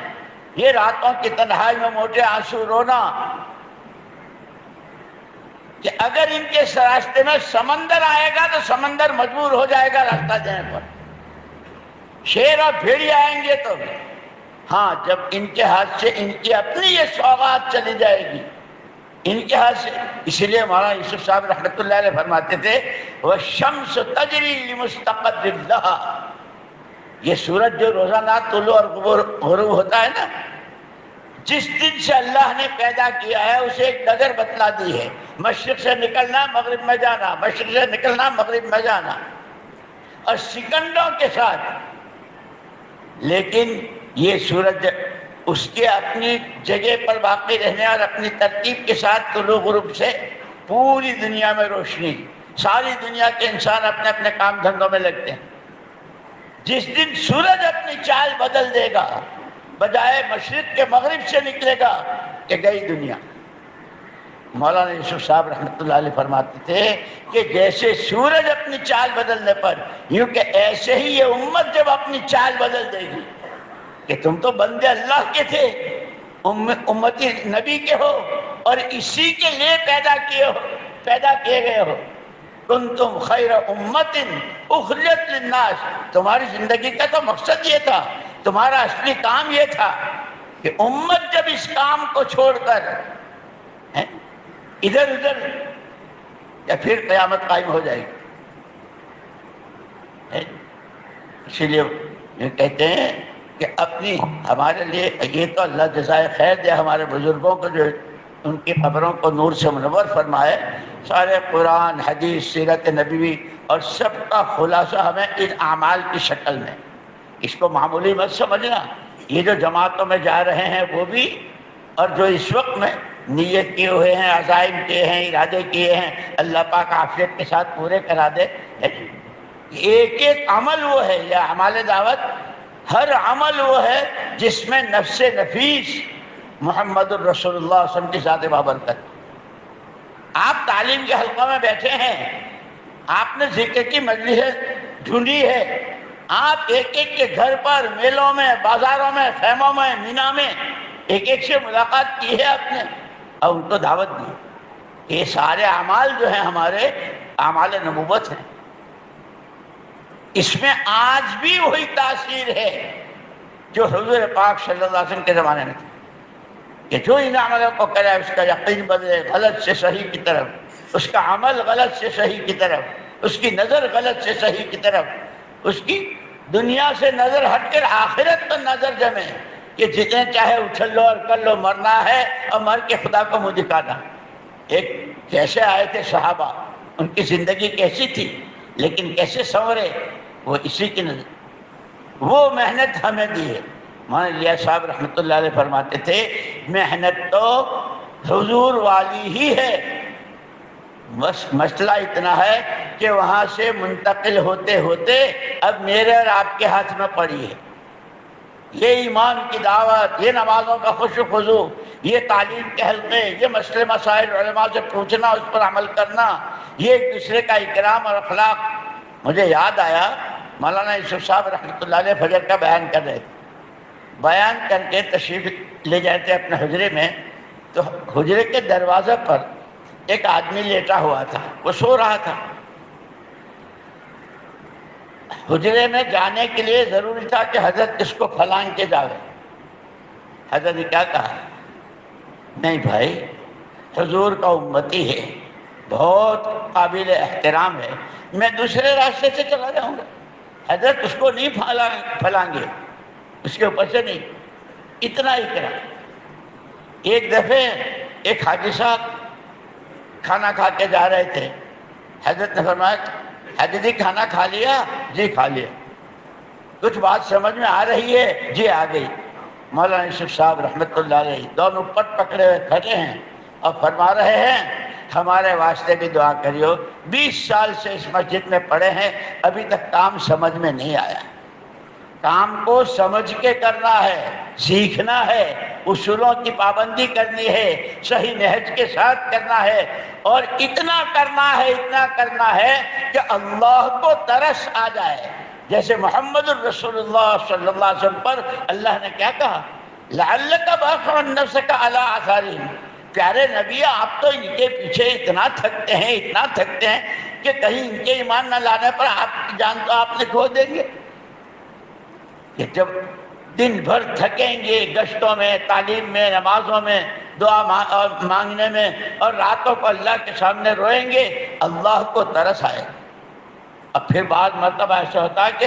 یہ راتوں کی تنہائی میں موٹے آنسو رونا، کہ اگر ان کے راستے میں سمندر آئے گا تو سمندر مجبور ہو جائے گا راستہ دینے پر، شیر اور بھیڑی آئیں گے تو ہاں، جب ان کے ہاتھ سے ان کی اپنی یہ سوغات چلی جائے گی، ان کے ہاتھ سے۔ اسی لیے مولانا یوسف صاحب رحمۃ اللہ علیہ فرماتے تھے وَالشَّمْسُ تَجْرِي لِمُسْتَقَرٍّ لَهَا، یہ سورج جو روزانہ طلوع اور غروب ہوتا ہے نا، جس دن سے اللہ نے پیدا کیا ہے اسے ایک ڈگر بتلا دی ہے، مشرق سے نکلنا مغرب میں جانا، مشرق سے نکلنا مغرب میں جانا، اور سیکنڈوں کے ساتھ۔ لیکن یہ سورج اس کے اپنی جگہ پر باقی رہنے اور اپنی ترتیب کے ساتھ طلوع غروب سے پوری دنیا میں روشنی، ساری دنیا کے انسان اپنے اپنے کام دھندوں میں لگتے ہیں۔ جس دن سورج اپنی چال بدل دے گا، بجائے مشرق کے مغرب سے نکلے گا، کہ گئی دنیا۔ مولانا یوسف صاحب رحمۃ اللہ علیہ فرماتے تھے کہ جیسے سورج اپنی چال بدلنے پر، یوں کہ ایسے ہی یہ امت جب اپنی چال بدل دے گی، کہ تم تو بندے اللہ کے تھے، امتی نبی کے ہو، اور اسی کے لیے پیدا کیے گئے ہو، کنتم خیر امت اخرجت للناس، تمہاری زندگی کا تو مقصد یہ تھا، تمہارا اصلی کام یہ تھا کہ امت جب اس کام کو چھوڑ کر ادھر ادھر، یا پھر قیامت قائم ہو جائے گی۔ اسی لیے یہ کہتے ہیں کہ اپنی ہمارے لیے یہ تو اللہ جزائے خیر دے ہمارے بزرگوں کو، جو ان کی قبروں کو نور سے منور فرمائے، سارے قرآن، حدیث، سیرت نبوی اور سب کا خلاصہ ہمیں ان اعمال کی شکل میں۔ اس کو معمولی مت سمجھنا، یہ جو جماعتوں میں جا رہے ہیں وہ بھی، اور جو اس وقت میں نیت کیے ہوئے ہیں، عزائم کیے ہیں، ارادے کیے ہیں، اللہ پاک عافیت کے ساتھ پورے کرا دے۔ ایک ایک عمل وہ ہے، یا اعمال دعوت، ہر عمل وہ ہے جس میں نفس نفیس محمد الرسول اللہ صلی اللہ علیہ وسلم کی ذات بابرکت۔ آپ تعلیم کے حلقوں میں بیٹھے ہیں، آپ نے ذکر کی مجلس ڈھونڈی ہے، آپ ایک ایک کے گھر پر، میلوں میں، بازاروں میں، خیموں میں، مینا میں ایک ایک سے ملاقات کی ہے آپ نے، اور ان کو دعوت دی۔ یہ سارے اعمال جو ہیں ہمارے اعمال نبوت ہیں، اس میں آج بھی وہی تاثیر ہے جو حضور پاک صلی اللہ علیہ وسلم کے زمانے میں تھی، کہ جو ان عملوں کو کرے اس کا یقین بدلے غلط سے صحیح کی طرف، اس کا عمل غلط سے صحیح کی طرف، اس کی نظر غلط سے صحیح کی طرف، اس کی دنیا سے نظر ہٹ کر آخرت پر نظر جمے، کہ جتنے چاہے اچھل لو اور کر لو، مرنا ہے اور مر کے خدا کو منہ دکھانا۔ ایک کیسے آئے تھے صحابہ، ان کی زندگی کیسی تھی، لیکن کیسے سنورے، وہ اسی کی نظر، وہ محنت ہمیں دی ہے۔ مولانا الیاس صاحب رحمۃ اللہ علیہ فرماتے تھے محنت تو حضور والی ہی ہے، بس مسئلہ اتنا ہے کہ وہاں سے منتقل ہوتے ہوتے اب میرے اور آپ کے ہاتھ میں پڑی ہے۔ یہ ایمان کی دعوت، یہ نمازوں کا خشوع و خضوع، یہ تعلیم کے حلقے، یہ مسئلے مسائل علماء سے پوچھنا، اس پر عمل کرنا، یہ ایک دوسرے کا اکرام اور اخلاق۔ مجھے یاد آیا مولانا یوسف صاحب رحمۃ اللہ علیہ فجر کا بیان کر رہے تھے، بیان کر کے تشریف لے جاتے اپنے حجرے میں، تو حجرے کے دروازے پر ایک آدمی لیٹا ہوا تھا، وہ سو رہا تھا۔ حجرے میں جانے کے لیے ضروری تھا کہ حضرت اس کو پھلانگ کے جاوے۔ حضرت نے کیا کہا؟ نہیں بھائی، حضور کا امتی ہے، بہت قابل احترام ہے، میں دوسرے راستے سے چلا جاؤں گا۔ حضرت اس کو نہیں پھلانگے، اس کے اوپر سے نہیں، اتنا اکرام۔ ایک دفعہ ایک حاجی صاحب کھانا کھا کے جا رہے تھے، حضرت نے فرمایا حاجی جی کھانا کھا لیا؟ جی کھا لیا۔ کچھ بات سمجھ میں آ رہی ہے؟ جی آ گئی۔ مولانا یوسف صاحب رحمۃ اللہ علیہ دونوں پٹ پکڑے ہوئے کھڑے ہیں اور فرما رہے ہیں ہمارے واسطے بھی دعا کریو، 20 سال سے اس مسجد میں پڑھے ہیں، ابھی تک کام سمجھ میں نہیں آیا۔ کام کو سمجھ کے کرنا ہے، سیکھنا ہے، اصولوں کی پابندی کرنی ہے، صحیح نہج کے ساتھ کرنا ہے، اور اتنا کرنا ہے کہ اللہ کو ترس آ جائے، جیسے محمد الرسول اللہ صلی اللہ علیہ وسلم پر اللہ نے کیا کہا؟ لعلک باخع نفسک علی آثارہم، پیارے نبی آپ تو ان کے پیچھے اتنا تھکتے ہیں کہ کہیں ان کے ایمان نہ لانے پر آپ کی جان تو آپ نے کھو دیں گے۔ کہ جب دن بھر تھکیں گے گشتوں میں، تعلیم میں، نمازوں میں، دعا مانگنے میں، اور راتوں کو اللہ کے سامنے روئیں گے، اللہ کو ترس آئے۔ اب پھر بعض مرتبہ ایسا ہوتا ہے کہ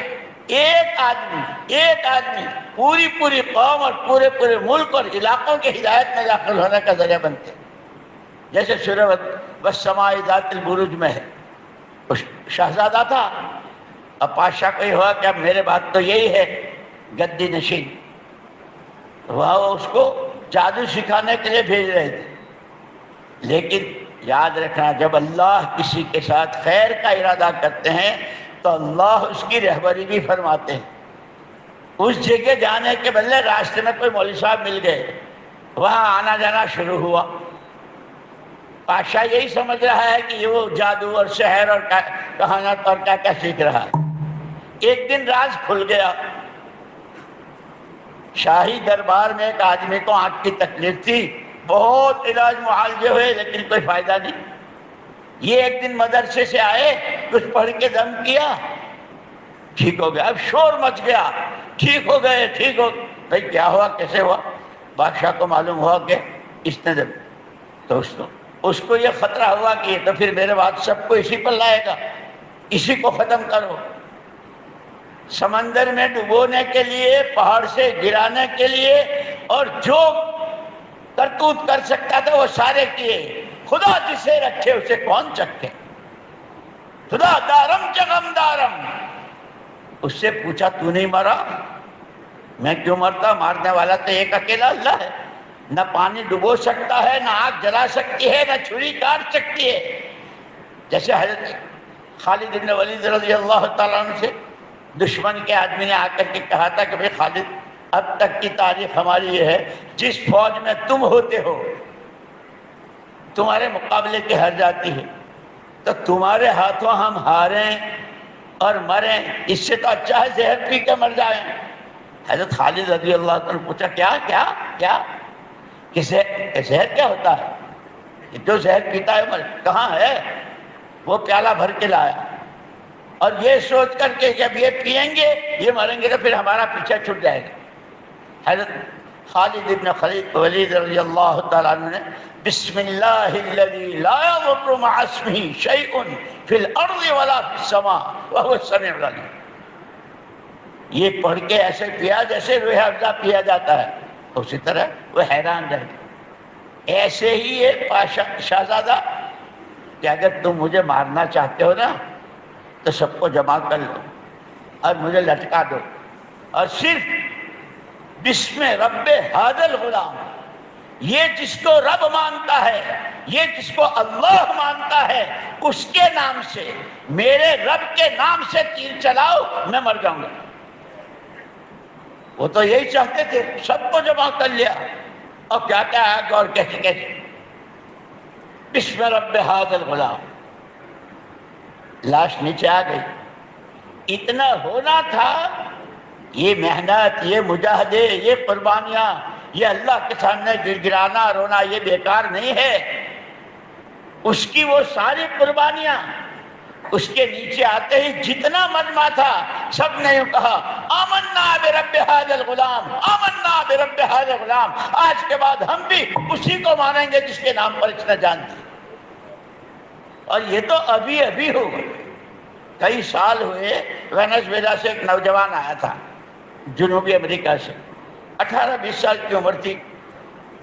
ایک آدمی پوری قوم اور پورے ملک اور علاقوں کے ہدایت میں داخل ہونے کا ذریعہ بنتے ہیں، جیسے سورہ والسماء ذات البروج میں ہے۔ وہ شہزادہ تھا، اب بادشاہ کو یہ ہوا کہ اب میرے بات تو یہی ہے گدی نشین، وہ اس کو جادو سکھانے کے لیے بھیج رہے تھے۔ لیکن یاد رکھنا، جب اللہ کسی کے ساتھ خیر کا ارادہ کرتے ہیں تو اللہ اس کی رہبری بھی فرماتے ہیں۔ اس جگہ جانے کے بدلے راستے میں کوئی مولوی صاحب مل گئے، وہاں آنا جانا شروع ہوا۔ بادشاہ یہی سمجھ رہا ہے کہ یہ وہ جادو اور سحر اور کہانت اور کیا سیکھ رہا ہے۔ ایک دن راز کھل گیا، شاہی دربار میں ایک آدمی کو آنکھ کی تکلیف تھی، بہت علاج معالجے ہوئے لیکن کوئی فائدہ نہیں۔ یہ ایک دن مدرسے سے آئے، کچھ پڑھ کے دم کیا، ٹھیک ہو گیا۔ اب شور مچ گیا، ٹھیک ہو گئے۔ بھائی کیا ہوا، کیسے ہوا؟ بادشاہ کو معلوم ہوا کہ اس نے دم، تو اس کو یہ خطرہ ہوا کہ یہ تو پھر میرے بعد سب کو اسی پر لائے گا، اسی کو ختم کرو۔ سمندر میں ڈبونے کے لیے، پہاڑ سے گرانے کے لیے، اور جو کرتوت کر سکتا تھا وہ سارے کیے۔ خدا جسے رکھے اسے کون چکھے، خدا دارم چغم دارم۔ اس سے پوچھا تو نہیں مرا؟ میں کیوں مرتا؟ مارنے والا تو ایک اکیلا اللہ ہے، نہ پانی ڈبو سکتا ہے، نہ آگ جلا سکتی ہے، نہ چھری کاٹ سکتی ہے۔ جیسے حضرت خالد بن ولید رضی اللہ تعالیٰ عنہ سے دشمن کے آدمی نے آ کر کے کہا تھا کہ بھئی خالد، اب تک کی تاریخ ہماری یہ ہے، جس فوج میں تم ہوتے ہو تمہارے مقابلے کے ہر جاتی ہے، تو تمہارے ہاتھوں ہم ہاریں اور مریں، اس سے تو اچھا ہے زہر پی کے مر جائیں۔ حضرت خالد رضی اللہ عنہ نے پوچھا کیا کہ زہر کیا ہوتا ہے؟ جو زہر پیتا ہے مر، کہاں ہے؟ وہ پیالہ بھر کے لایا، اور یہ سوچ کر کہ جب یہ پیئیں گے یہ مریں گے تو پھر ہمارا پیچھا چھوٹ جائے گا۔ حضرت خالد بن ولید رضی اللہ تعالیٰ عنہ نے بسم اللہ الذی لا یضر مع اسمہ شیء فی الارض ولا فی السماء وهو السمیع العلیم، یہ پڑھ کے ایسے پیا جیسے روح افزا پیا جاتا ہے۔ اسی طرح وہ حیران رہ گئے۔ ایسے ہی یہ شہزادہ کہ اگر تم مجھے مارنا چاہتے ہو نا تو سب کو جمع کر لو اور مجھے لٹکا دو، اور صرف بسم رب ھذا الغلام، یہ جس کو رب مانتا ہے، یہ جس کو اللہ مانتا ہے، اس کے نام سے، میرے رب کے نام سے تیر چلاؤ، میں مر جاؤں گا۔ وہ تو یہی چاہتے تھے، سب کو جمع کر لیا اور کیا کیا ہے اور کیسے کیسے بسم رب ھذا الغلام، لاش نیچے آ گئی. اتنا ہونا تھا. یہ محنت، یہ مجاہدے، یہ قربانیاں، یہ اللہ کے سامنے گر گرانا رونا، یہ بیکار نہیں ہے. اس کی وہ ساری قربانیاں، اس کے نیچے آتے ہی جتنا مجمع تھا سب نے یوں کہا آمنا برب ھذا الغلام، آمنا برب ھذا الغلام. آج کے بعد ہم بھی اسی کو مانیں گے جس کے نام پر اس نے جان دی. اور یہ تو ابھی ابھی ہوا. کئی سال ہوئے، وینزویلا سے ایک نوجوان آیا تھا جنوبی امریکہ سے، 18-20 سال کی عمر تھی.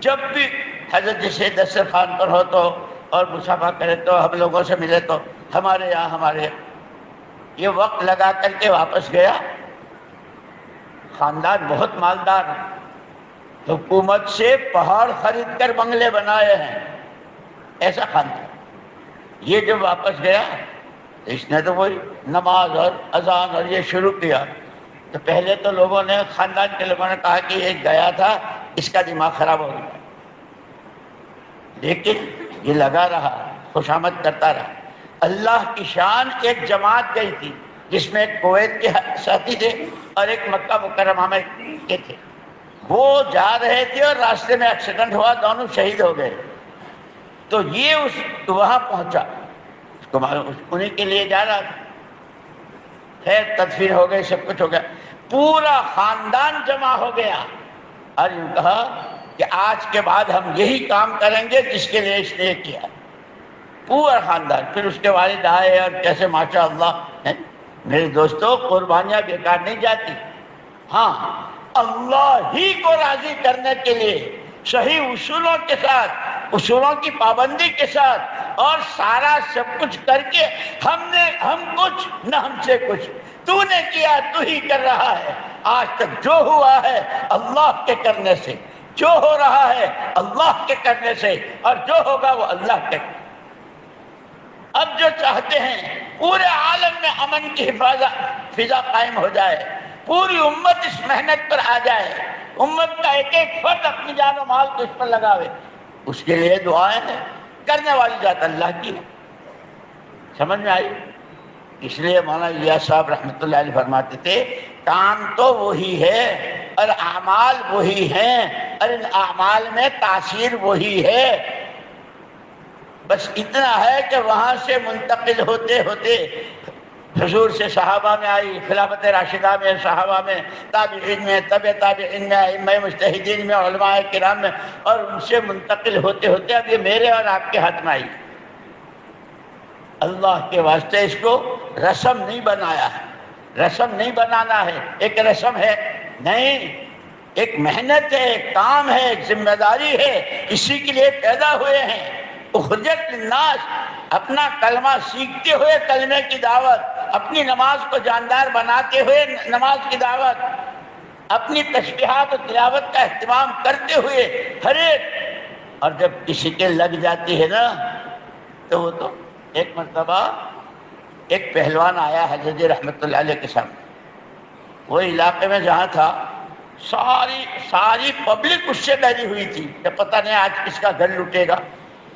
جب بھی حضرت جیسے دسترخوان پر ہو تو اور مصافحہ کرے تو ہم لوگوں سے ملے تو ہمارے یہاں یہ وقت لگا کر کے واپس گیا. خاندان بہت مالدار، حکومت سے پہاڑ خرید کر بنگلے بنائے ہیں، ایسا خاندان. یہ جب واپس گیا اس نے تو وہی نماز اور اذان اور یہ شروع کیا. تو پہلے تو لوگوں نے، خاندان کے لوگوں نے کہا کہ یہ گیا تھا، اس کا دماغ خراب ہو گیا. لیکن یہ لگا رہا، خوشامد کرتا رہا. اللہ کی شان. ایک جماعت گئی تھی جس میں ایک کویت کے ساتھی تھے اور ایک مکہ مکرمہ میں کے تھے. وہ جا رہے تھے اور راستے میں ایکسیڈنٹ ہوا، دونوں شہید ہو گئے. تو یہ وہاں پہنچا، اس کو انہیں کے لیے جا رہا تھا. خیر تدفین ہو گئی، سب کچھ ہو گیا، پورا خاندان جمع ہو گیا اور یوں کہا کہ آج کے بعد ہم یہی کام کریں گے جس کے لیے اس نے کیا. پورا خاندان. پھر اس کے والد آئے اور کیسے ماشاء اللہ. میرے دوستو، قربانیاں بیکار نہیں جاتی. ہاں، اللہ ہی کو راضی کرنے کے لیے صحیح اصولوں کے ساتھ، اصولوں کی پابندی کے ساتھ اور سارا سب کچھ کر کے ہم کچھ نہ ہم سے کچھ. تو نے کیا، تو ہی کر رہا ہے. آج تک جو ہوا ہے اللہ کے کرنے سے، جو ہو رہا ہے اللہ کے کرنے سے، اور جو ہوگا وہ اللہ کے. اب جو چاہتے ہیں پورے عالم میں امن کی فضا قائم ہو جائے، پوری امت اس محنت پر آ جائے، امت کا ایک ایک فرد اپنی جان و مال کو اس پر لگاوے، اس کے لیے دعائیں ہیں. کرنے والی ذات اللہ کی ہے. سمجھ میں آئی؟ اس لیے مولانا الیاس صاحب رحمۃ اللہ علیہ فرماتے تھے کام تو وہی ہے اور اعمال وہی ہیں اور ان اعمال میں تاثیر وہی ہے. بس اتنا ہے کہ وہاں سے منتقل ہوتے ہوتے حضور سے صحابہ میں آئی، خلافت راشدہ میں، صحابہ میں، تابعین میں، تبع تابعین میں، ائمہ مجتہدین میں، علماء کرام میں، اور ان سے منتقل ہوتے ہوتے اب یہ میرے اور آپ کے ہاتھ میں آئی. اللہ کے واسطے اس کو رسم نہیں بنایا ہے، رسم نہیں بنانا ہے. ایک رسم ہے نہیں، ایک محنت ہے، ایک کام ہے، ایک ذمہ داری ہے. اسی کے لیے پیدا ہوئے ہیں. اخرجت للناس، اپنا کلمہ سیکھتے ہوئے کلمے کی دعوت، اپنی نماز کو جاندار بناتے ہوئے نماز کی دعوت، اپنی تسبیحات و تلاوت کا اہتمام کرتے ہوئے ہر ایک. اور جب کسی کے لگ جاتی ہے نا تو وہ تو ایک مرتبہ ایک پہلوان آیا حضرت رحمۃ اللہ علیہ کے سامنے. وہ علاقے میں جہاں تھا ساری پبلک اس سے ڈری ہوئی تھی کہ پتہ نہیں آج کس کا گھر لوٹے گا،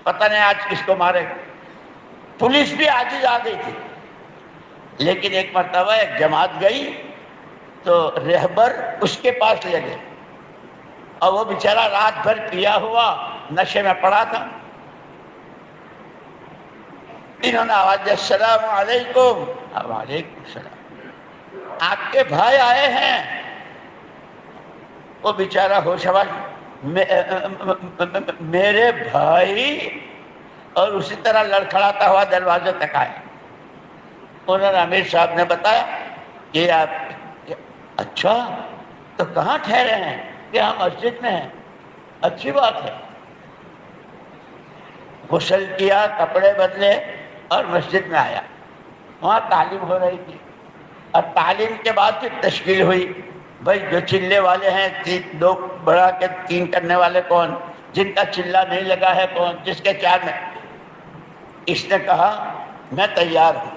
پتہ نہیں آج کس کو مارے گا. پولیس بھی عاجز آ گئی تھی. لیکن ایک مرتبہ ایک جماعت گئی تو رہبر اس کے پاس لے گئے اور وہ بیچارہ رات بھر پیا ہوا نشے میں پڑا تھا. انہوں نے آواز دی السلام علیکم. وعلیکم السلام، آپ کے بھائی آئے ہیں. وہ بیچارہ ہوش آواز میرے بھائی، اور اسی طرح لڑکھڑاتا ہوا دروازے تک آیا. انہوں نے امیر صاحب نے بتایا کہ آپ اچھا تو کہاں ٹھہرے ہیں؟ کہ ہم مسجد میں ہیں. اچھی بات ہے. غسل کیا، کپڑے بدلے اور مسجد میں آیا. وہاں تعلیم ہو رہی تھی اور تعلیم کے بعد پھر تشکیل ہوئی. بھائی جو چلے والے ہیں، دو بڑھا کے 3 کرنے والے کون، جن کا چلہ نہیں لگا ہے کون، جس کے 4 میں. اس نے کہا میں تیار ہوں.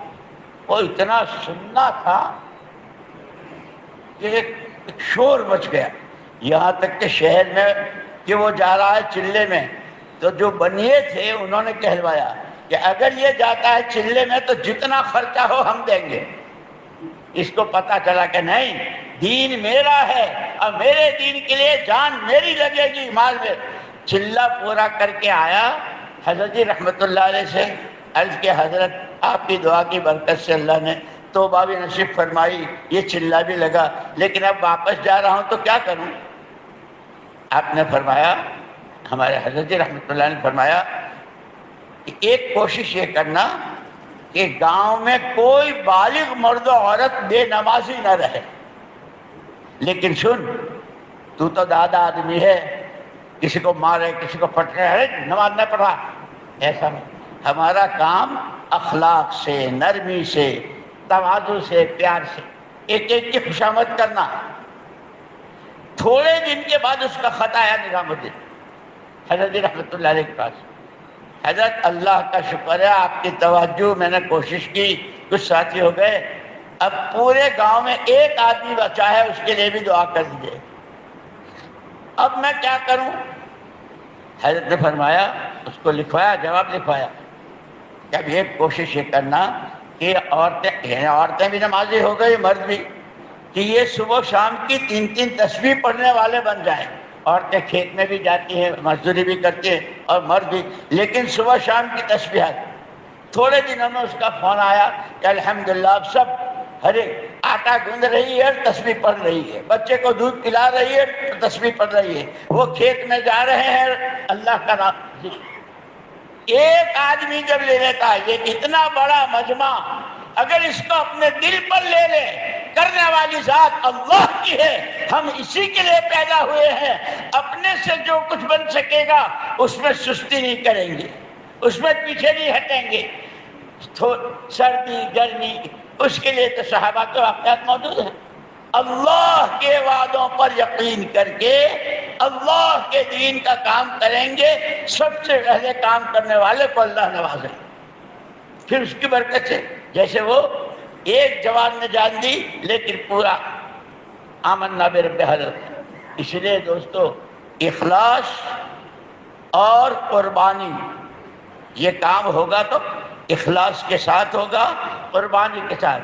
وہ اتنا سننا تھا کہ ایک شور مچ گیا، یہاں تک کہ شہر میں کہ وہ جا رہا ہے چلے میں، تو جو بنیے تھے انہوں نے کہلوایا کہ اگر یہ جاتا ہے چلے میں تو جتنا خرچہ ہو ہم دیں گے۔ اس کو پتا چلا کہ نہیں، دین میرا ہے اور میرے دین کے لیے جان میری لگے گی، مال میں۔ چلہ پورا کر کے آیا، حضرت جی رحمت اللہ علیہ سے عرض کے حضرت آپ کی دعا کی برکت سے اللہ نے توبہ بھی نصیب فرمائی، یہ چلہ بھی لگا، لیکن اب واپس جا رہا ہوں تو کیا کروں؟ آپ نے فرمایا، ہمارے حضرت جی رحمت اللہ نے فرمایا کہ ایک کوشش یہ کرنا کہ گاؤں میں کوئی بالغ مرد و عورت بے نمازی نہ رہے، لیکن سن تو دادا آدمی ہے، کسی کو مارے کسی کو پٹکے، ارے نماز نہ پڑھا، ایسا نہیں۔ ہمارا کام اخلاق سے، نرمی سے، تواضع سے، پیار سے ایک ایک کی خوشامد کرنا۔ تھوڑے دن کے بعد اس کا خط آیا نظام الدین حضرت رحمت اللہ علیہ کے پاس، حضرت اللہ کا شکر ہے آپ کی توجہ، میں نے کوشش کی، کچھ ساتھی ہو گئے، اب پورے گاؤں میں ایک آدمی بچا ہے، اس کے لیے بھی دعا کر دیجیے، اب میں کیا کروں؟ حضرت نے فرمایا، اس کو لکھوایا، جواب لکھوایا کہ اب یہ کوشش یہ کرنا کہ عورتیں بھی نمازی ہو گئی، مرد بھی، کہ یہ صبح و شام کی 3 تسبیح پڑھنے والے بن جائیں۔ عورتیں کھیت میں بھی جاتی ہیں، مزدوری بھی کرتی ہیں، اور مرد بھی، لیکن صبح شام کی تسبیحات۔ تھوڑے دنوں میں اس کا فون آیا کہ الحمدللہ اب سب ہرے آٹا گوندھ رہی ہے، تسبیح پڑھ رہی ہے، بچے کو دودھ پلا رہی ہے، تسبیح پڑھ رہی ہے، وہ کھیت میں جا رہے ہیں، اللہ کا نام۔ ایک آدمی جب لے لیتا ہے یہ اتنا بڑا مجمع، اگر اس کو اپنے دل پر لے لے، کرنے والی ذات اللہ کی ہے، ہم اسی کے لیے پیدا ہوئے ہیں، اپنے سے جو کچھ بن سکے گا اس میں سستی نہیں کریں گے، اس میں پیچھے نہیں ہٹیں گے، سردی گرمی، اس کے لیے تو صحابہ کے واقعات موجود ہیں۔ اللہ کے وعدوں پر یقین کر کے اللہ کے دین کا کام کریں گے، سب سے پہلے کام کرنے والے کو اللہ نوازے، پھر اس کی برکت سے، جیسے وہ ایک جوان نے جان دی لیکن پورا آمنا برب حضرت۔ اس لیے دوستو، اخلاص اور قربانی، یہ کام ہوگا تو اخلاص کے ساتھ ہوگا، قربانی کے ساتھ۔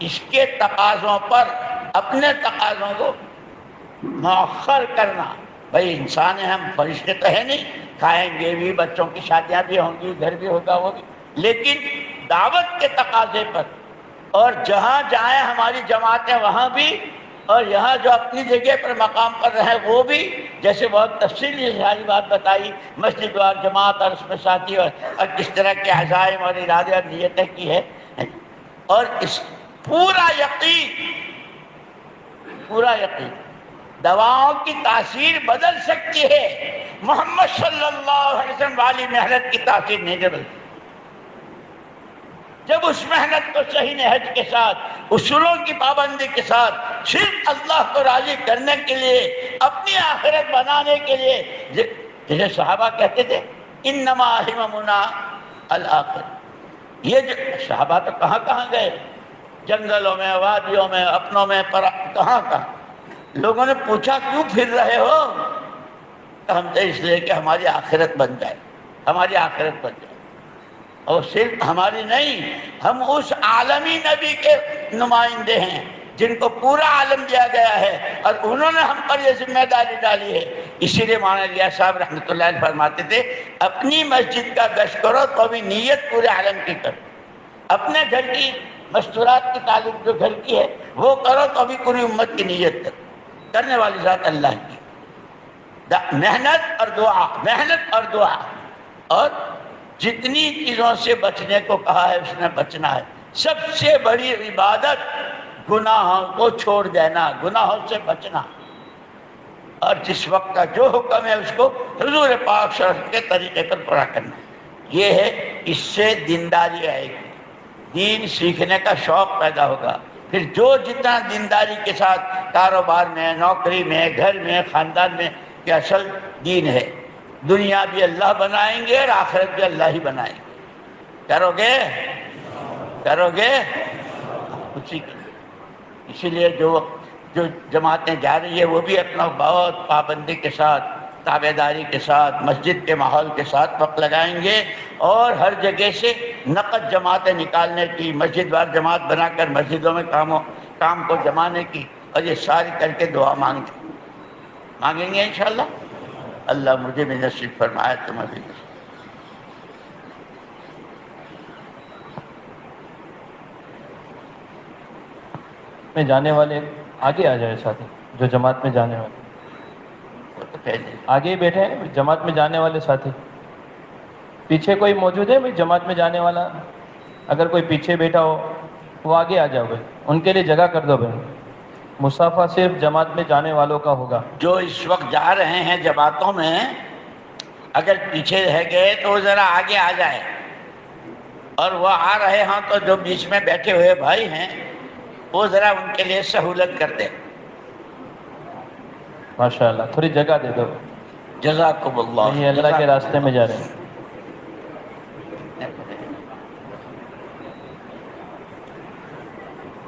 اس کے تقاضوں پر اپنے تقاضوں کو مؤخر کرنا، بھائی انسان ہیں ہم، فرشتے تو ہیں نہیں، کھائیں گے بھی، بچوں کی شادیاں بھی ہوں گی، گھر بھی ہوگا وہ بھی، لیکن دعوت کے تقاضے پر، اور جہاں جائیں ہماری جماعتیں وہاں بھی، اور یہاں جو اپنی جگہ پر مقام پر رہیں وہ بھی، جیسے بہت تفصیلی ساری بات بتائی، مسجد اور جماعت اور اس میں ساتھی اور کس طرح کے عزائم اور ارادے اور نیتیں کی ہے، اور اس پورا یقین دواؤں کی تاثیر بدل سکتی ہے، محمد صلی اللہ علیہ وسلم والی محنت کی تاثیر نہیں بدلتی۔ جب اس محنت کو صحیح نہج کے ساتھ، اصولوں کی پابندی کے ساتھ، صرف اللہ کو راضی کرنے کے لیے، اپنی آخرت بنانے کے لیے، جیسے صحابہ کہتے تھے انما ہممنا الآخرہ، یہ جو صحابہ تو کہاں گئے، جنگلوں میں، وادیوں میں، اپنوں میں، کہاں لوگوں نے پوچھا کیوں پھر رہے ہو؟ ہم تو اس لیے کہ ہماری آخرت بن جائے، ہماری آخرت بن جائے، اور صرف ہماری نہیں، ہم اس عالمی نبی کے نمائندے ہیں جن کو پورا عالم دیا گیا ہے، اور انہوں نے ہم پر یہ ذمہ داری ڈالی ہے۔ اسی لیے مولانا الیاس صاحب رحمۃ اللہ علیہ فرماتے تھے، اپنی مسجد کا گشت کرو تو بھی نیت پورے عالم کی کرو، اپنے گھر کی مستورات کی تعلق جو گھر کی ہے وہ کرو تو بھی پوری امت کی نیت کرو، کرنے والی ذات اللہ کی۔ محنت اور دعا، محنت اور دعا، اور جتنی چیزوں سے بچنے کو کہا ہے اس میں بچنا ہے۔ سب سے بڑی عبادت گناہوں کو چھوڑ دینا، گناہوں سے بچنا، اور جس وقت کا جو حکم ہے اس کو حضور پاک صلی اللہ علیہ وسلم کے طریقے پر پورا کرنا، یہ ہے۔ اس سے دینداری آئے گی، دین سیکھنے کا شوق پیدا ہوگا، پھر جو جتنا دینداری کے ساتھ کاروبار میں، نوکری میں، گھر میں، خاندان میں، کہ اصل دین ہے، دنیا بھی اللہ بنائیں گے اور آخرت بھی اللہ ہی بنائیں گے۔ کرو گے اسی کے لیے، اسی لیے جو جو جماعتیں جا رہی ہے وہ بھی اپنا بہت پابندی کے ساتھ، تابع داری کے ساتھ، مسجد کے ماحول کے ساتھ وقت لگائیں گے، اور ہر جگہ سے نقد جماعتیں نکالنے کی، مسجد وار جماعت بنا کر مسجدوں میں کام کو جمانے کی، اور یہ ساری کر کے دعا مانگیں گے انشاءاللہ۔ اللہ مجھے بھی نصیب فرمائے، تمہیں بھی نصیب۔ میں جانے والے آگے آ جائے ساتھی، جو جماعت میں جانے والے وہ تو پہلے آگے ہی بیٹھے ہیں، جماعت میں جانے والے ساتھی۔ پیچھے کوئی موجود ہے بھائی جماعت میں جانے والا؟ اگر کوئی پیچھے بیٹھا ہو وہ آگے آ جاؤ بھائی، ان کے لیے جگہ کر دو بھائی۔ مصافحہ صرف جماعت میں جانے والوں کا ہوگا۔ جو اس وقت جا رہے ہیں جماعتوں میں، اگر پیچھے رہ گئے تو وہ ذرا آگے آ جائے، اور وہ آ رہے ہوں تو جو بیچ میں بیٹھے ہوئے بھائی ہیں وہ ذرا ان کے لیے سہولت کر دیں۔ ماشاءاللہ، تھوڑی جگہ دے دو، جزاکم اللہ، یہ اللہ کے راستے میں جا رہے ہیں۔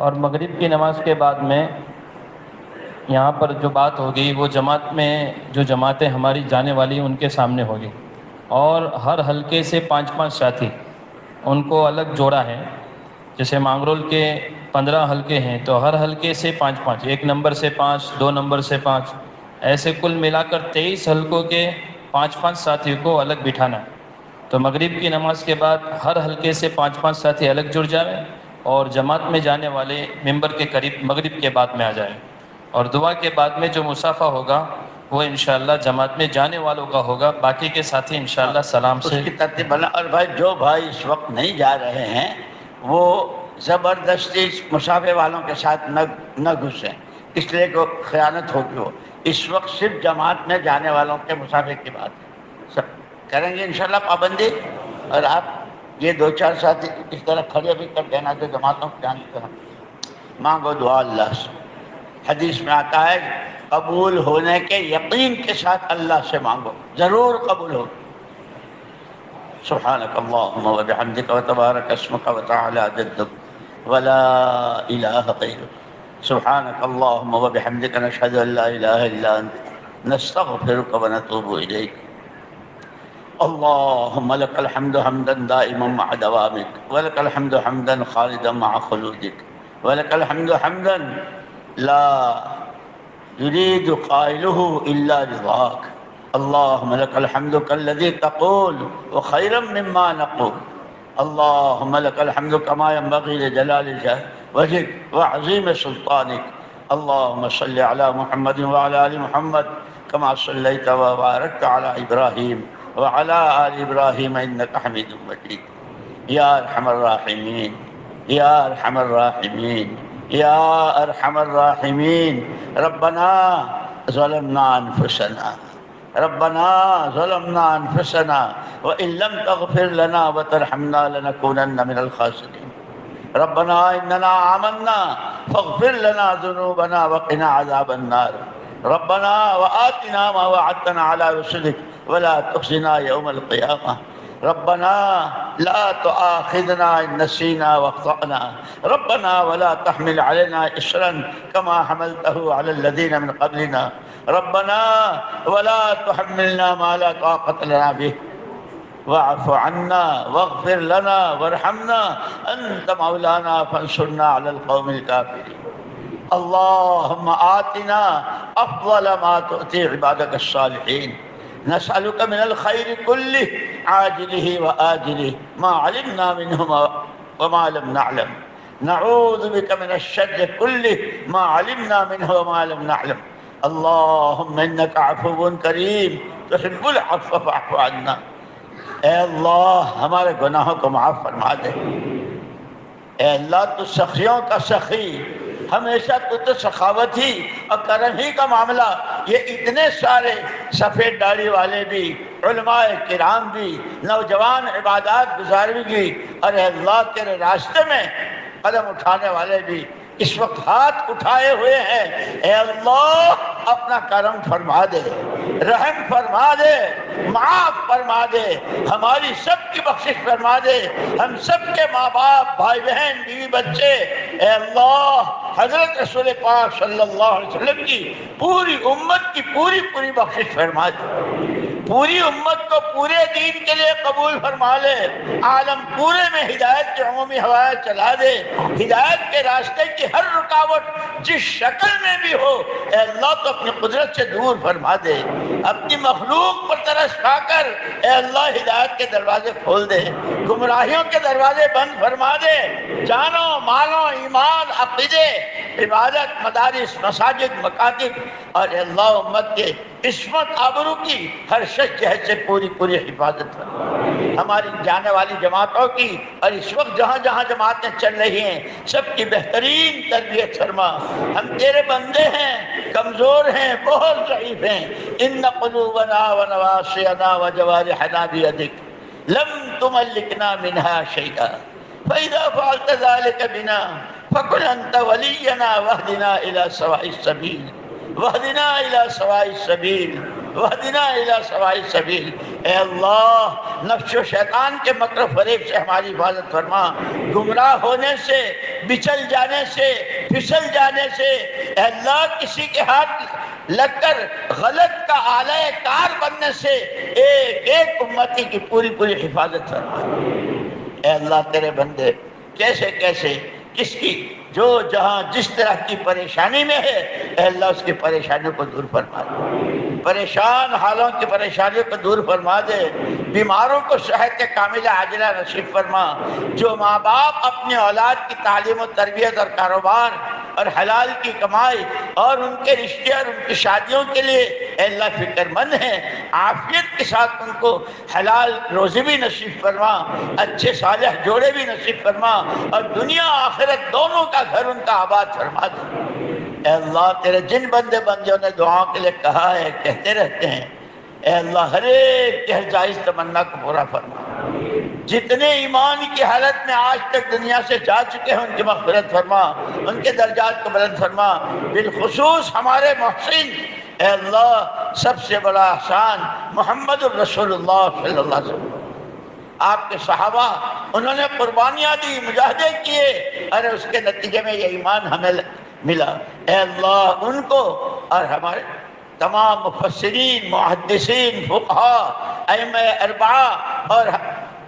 اور مغرب کی نماز کے بعد میں یہاں پر جو بات ہوگی وہ جماعت میں جو جماعتیں ہماری جانے والی ان کے سامنے ہوگی، اور ہر حلقے سے 5 ساتھی، ان کو الگ جوڑا ہے۔ جیسے مانگرول کے 15 حلقے ہیں تو ہر حلقے سے 5، 1 نمبر سے 5، 2 نمبر سے 5، ایسے کل ملا کر 23 حلقوں کے 5 ساتھیوں کو الگ بٹھانا ہے۔ تو مغرب کی نماز کے بعد ہر حلقے سے 5 ساتھی الگ جڑ جائیں، اور جماعت میں جانے والے ممبر کے قریب مغرب کے بعد میں آ جائیں، اور دعا کے بعد میں جو مصافحہ ہوگا وہ انشاءاللہ جماعت میں جانے والوں کا ہوگا، باقی کے ساتھی انشاءاللہ سلام سے۔ اس کی ترتیب بنا۔ اور بھائی جو بھائی اس وقت نہیں جا رہے ہیں وہ زبردستی مصافحے والوں کے ساتھ نہ گھسیں، اس لیے کہ خیانت ہوگی۔ وہ اس وقت صرف جماعت میں جانے والوں کے مصافحے کی بات ہے، سب کریں گے انشاءاللہ پابندی۔ اور آپ یہ 2-4 ساتھی اس طرح کھڑے بھی کر دینا جو جماعتوں کو جانتے ہیں۔ مانگو دعا اللہ سے، حدیث میں آتا ہے قبول ہونے کے یقین کے ساتھ اللہ سے مانگو، ضرور قبول ہو۔ سبحانک اللہم و بحمدک و تبارک اسمک و تعالی جدک ولا الہ غیرک، سبحانک اللہم و بحمدک نشہد ان لا الہ الا انت نستغفرک و نتوب الیک۔ اللہم لک الحمد حمدا دائما مع دوامک، ولک الحمد حمدا خالدا مع خلودک، ولک الحمد حمدا لا يريد قائله إلا رضاك، اللهم لك الحمد كالذي تقول وخيرا مما نقول، اللهم لك الحمد كما ينبغي لجلال وجهك وعظيم سلطانك، اللهم صل على محمد وعلى آل محمد كما صليت وباركت على إبراهيم وعلى آل إبراهيم إنك حميد مجيد، يا أرحم الراحمين، يا أرحم الراحمين، يا أرحم الراحمين، ربنا ظلمنا أنفسنا، ربنا ظلمنا أنفسنا وإن لم تغفر لنا وترحمنا لنكونن من الخاسرين، ربنا إننا آمنا فاغفر لنا ذنوبنا وقنا عذاب النار، ربنا وآتنا ما وعدتنا على رسلك ولا تخزنا يوم القيامة، ربنا لا تؤاخذنا إن نسينا واخطأنا، ربنا ولا تحمل علينا إصرا كما حملته على الذين من قبلنا، ربنا ولا تحملنا ما لا طاقة لنا به، واعف عنا واغفر لنا وارحمنا أنت مولانا فانصرنا على القوم الكافرين، اللهم آتنا أفضل ما تؤتي عبادك الصالحين، نسألك من الخير كله عاجله وآجله ما علمنا منه وما لم نعلم، نعوذ بك من الشر كله ما علمنا منه وما لم نعلم، اللهم إنك عفو كريم تحب العفو فاعف عنا۔ اے اللہ ہمارے گناہوں کو معاف فرما دے، اے اللہ تو سخیوں کا سخی، ہمیشہ تو سخاوت ہی اور کرم ہی کا معاملہ، یہ اتنے سارے سفید داڑھی والے بھی، علماء کرام بھی، نوجوان عبادات گزار بھی، اور اے اللہ تیرے راستے میں قدم اٹھانے والے بھی اس وقت ہاتھ اٹھائے ہوئے ہیں، اے اللہ اپنا کرم فرما دے، رحم فرما دے، معاف فرما دے، ہماری سب کی بخشش فرما دے، ہم سب کے ماں باپ، بھائی بہن، بیوی بچے، اے اللہ حضرت رسول پاک صلی اللہ علیہ وسلم کی پوری امت کی پوری بخشش فرما دے، پوری امت کو پورے دین کے لیے قبول فرما لے، عالم پورے میں ہدایت کی عمومی ہوائیں چلا دے، ہدایت کے راستے کی ہر رکاوٹ جس شکل میں بھی ہو اے اللہ تو اپنی قدرت سے دور فرما دے، اپنی مخلوق پر ترس کھا کر اے اللہ ہدایت کے دروازے کھول دے، گمراہیوں کے دروازے بند فرما دے، جانوں مالوں ایمان عقیدے عبادت مدارس مساجد مکاتب اور اے اللہ امت کے عصمت آبرو کی ہر شخص جہد سے پوری حفاظت فرما، ہماری جانے والی جماعتوں کی اور اس وقت جہاں جہاں جماعتیں چل رہی ہیں سب کی بہترین تربیت فرما، ہم تیرے بندے ہیں، کمزور ہیں، بہت ضعیف ہیں، ان قلوبنا ونواسینا وجوارحنا بیدک لم تملکنا منها شیئا فاذا فعلت ذلك بنا فكن انت ولينا واهدنا الى سواء السبيل واهدنا الى سواء السبيل واهدنا الى سواء السبيل۔ اے اللہ نفس و شیطان کے مکر و فریب سے ہماری حفاظت فرما، گمراہ ہونے سے، بچل جانے سے، پھسل جانے سے، اے اللہ کسی کے ہاتھ لگ کر غلط کا آلہ کار بننے سے ایک ایک امتی کی پوری حفاظت فرما۔ اے اللہ تیرے بندے کیسے کیسے کس کی جو جہاں جس طرح کی پریشانی میں ہے اے اللہ اس کی پریشانیوں کو دور فرما دے، پریشان حالوں کی پریشانیوں کو دور فرما دے، بیماروں کو صحت کاملہ عاجلہ نصیب فرما، جو ماں باپ اپنی اولاد کی تعلیم و تربیت اور کاروبار اور حلال کی کمائی اور ان کے رشتے اور ان کی شادیوں کے لیے اے اللہ فکر مند ہیں، عافیت کے ساتھ ان کو حلال روزی بھی نصیب فرما، اچھے صالح جوڑے بھی نصیب فرما اور دنیا آخرت دونوں کا گھر ان کا آباد فرما دے۔ اے اللہ تیرے جن بندے بندیوں نے دعاؤں کے لیے کہا ہے کہتے رہتے ہیں اے اللہ ہر ایک کی جائز تمنا کو پورا فرما، جتنے ایمان کی حالت میں آج تک دنیا سے جا چکے ہیں ان کی مغفرت فرما، ان کے درجات کو بلند فرما، بالخصوص ہمارے محسن اے اللہ سب سے بڑا احسان محمد الرسول اللہ صلی اللہ علیہ وسلم، آپ کے صحابہ انہوں نے قربانیاں دی، مجاہدے کیے اور اس کے نتیجے میں یہ ایمان ہمیں ملا، اے اللہ ان کو اور ہمارے تمام مفسرین محدثین فقہاء ائمہ اربعہ اور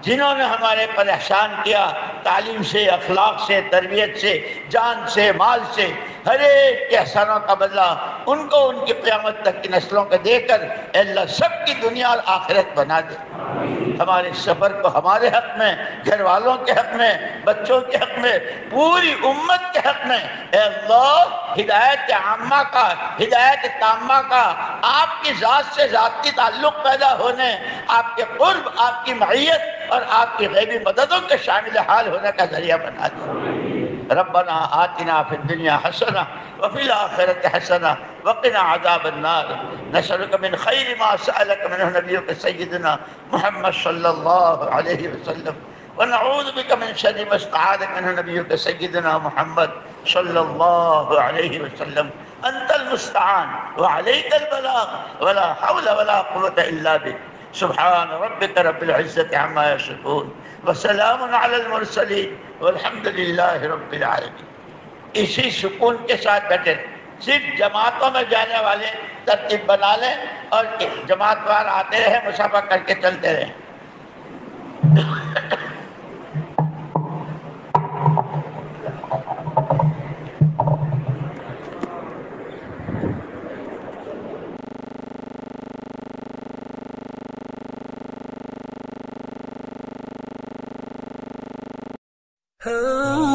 جنہوں نے ہمارے پر احسان کیا تعلیم سے، اخلاق سے، تربیت سے، جان سے، مال سے، ہر ایک کے احسانوں کا بدلہ ان کو ان کی قیامت تک کی نسلوں کو دے کر اے اللہ سب کی دنیا اور آخرت بنا دے، ہمارے سفر کو ہمارے حق میں، گھر والوں کے حق میں، بچوں کے حق میں، پوری امت کے حق میں اے اللہ ہدایت عامہ کا، ہدایت تامہ کا، آپ کی ذات سے ذاتی تعلق پیدا ہونے، آپ کے قرب، آپ کی معیت اور آپ کی غیبی مددوں کے شامل حال ہونے کا ذریعہ بنا دے۔ ربنا آتنا فی الدنیا حسنہ وفی الآخرۃ حسنہ وقنا عذاب النار، نسألک من خیر ما سألک منہ نبیک سیدنا محمد صلی اللہ علیہ وسلم ونعوذ بک من شر ما استعاذک منہ نبیک سیدنا محمد صلی اللہ علیہ وسلم، انت المستعان وعلیک البلاغ ولا حول ولا قوة الا بک، سبحان ربک رب العزة عما یصفون وسلام علی المرسلین والحمد للہ رب العالمین۔ اسی سکون کے ساتھ بیٹھے، صرف جماعتوں میں جانے والے ترتیب بنا لیں اور جماعت وار آتے رہیں، مسافہ کر کے چلتے رہیں۔ Oh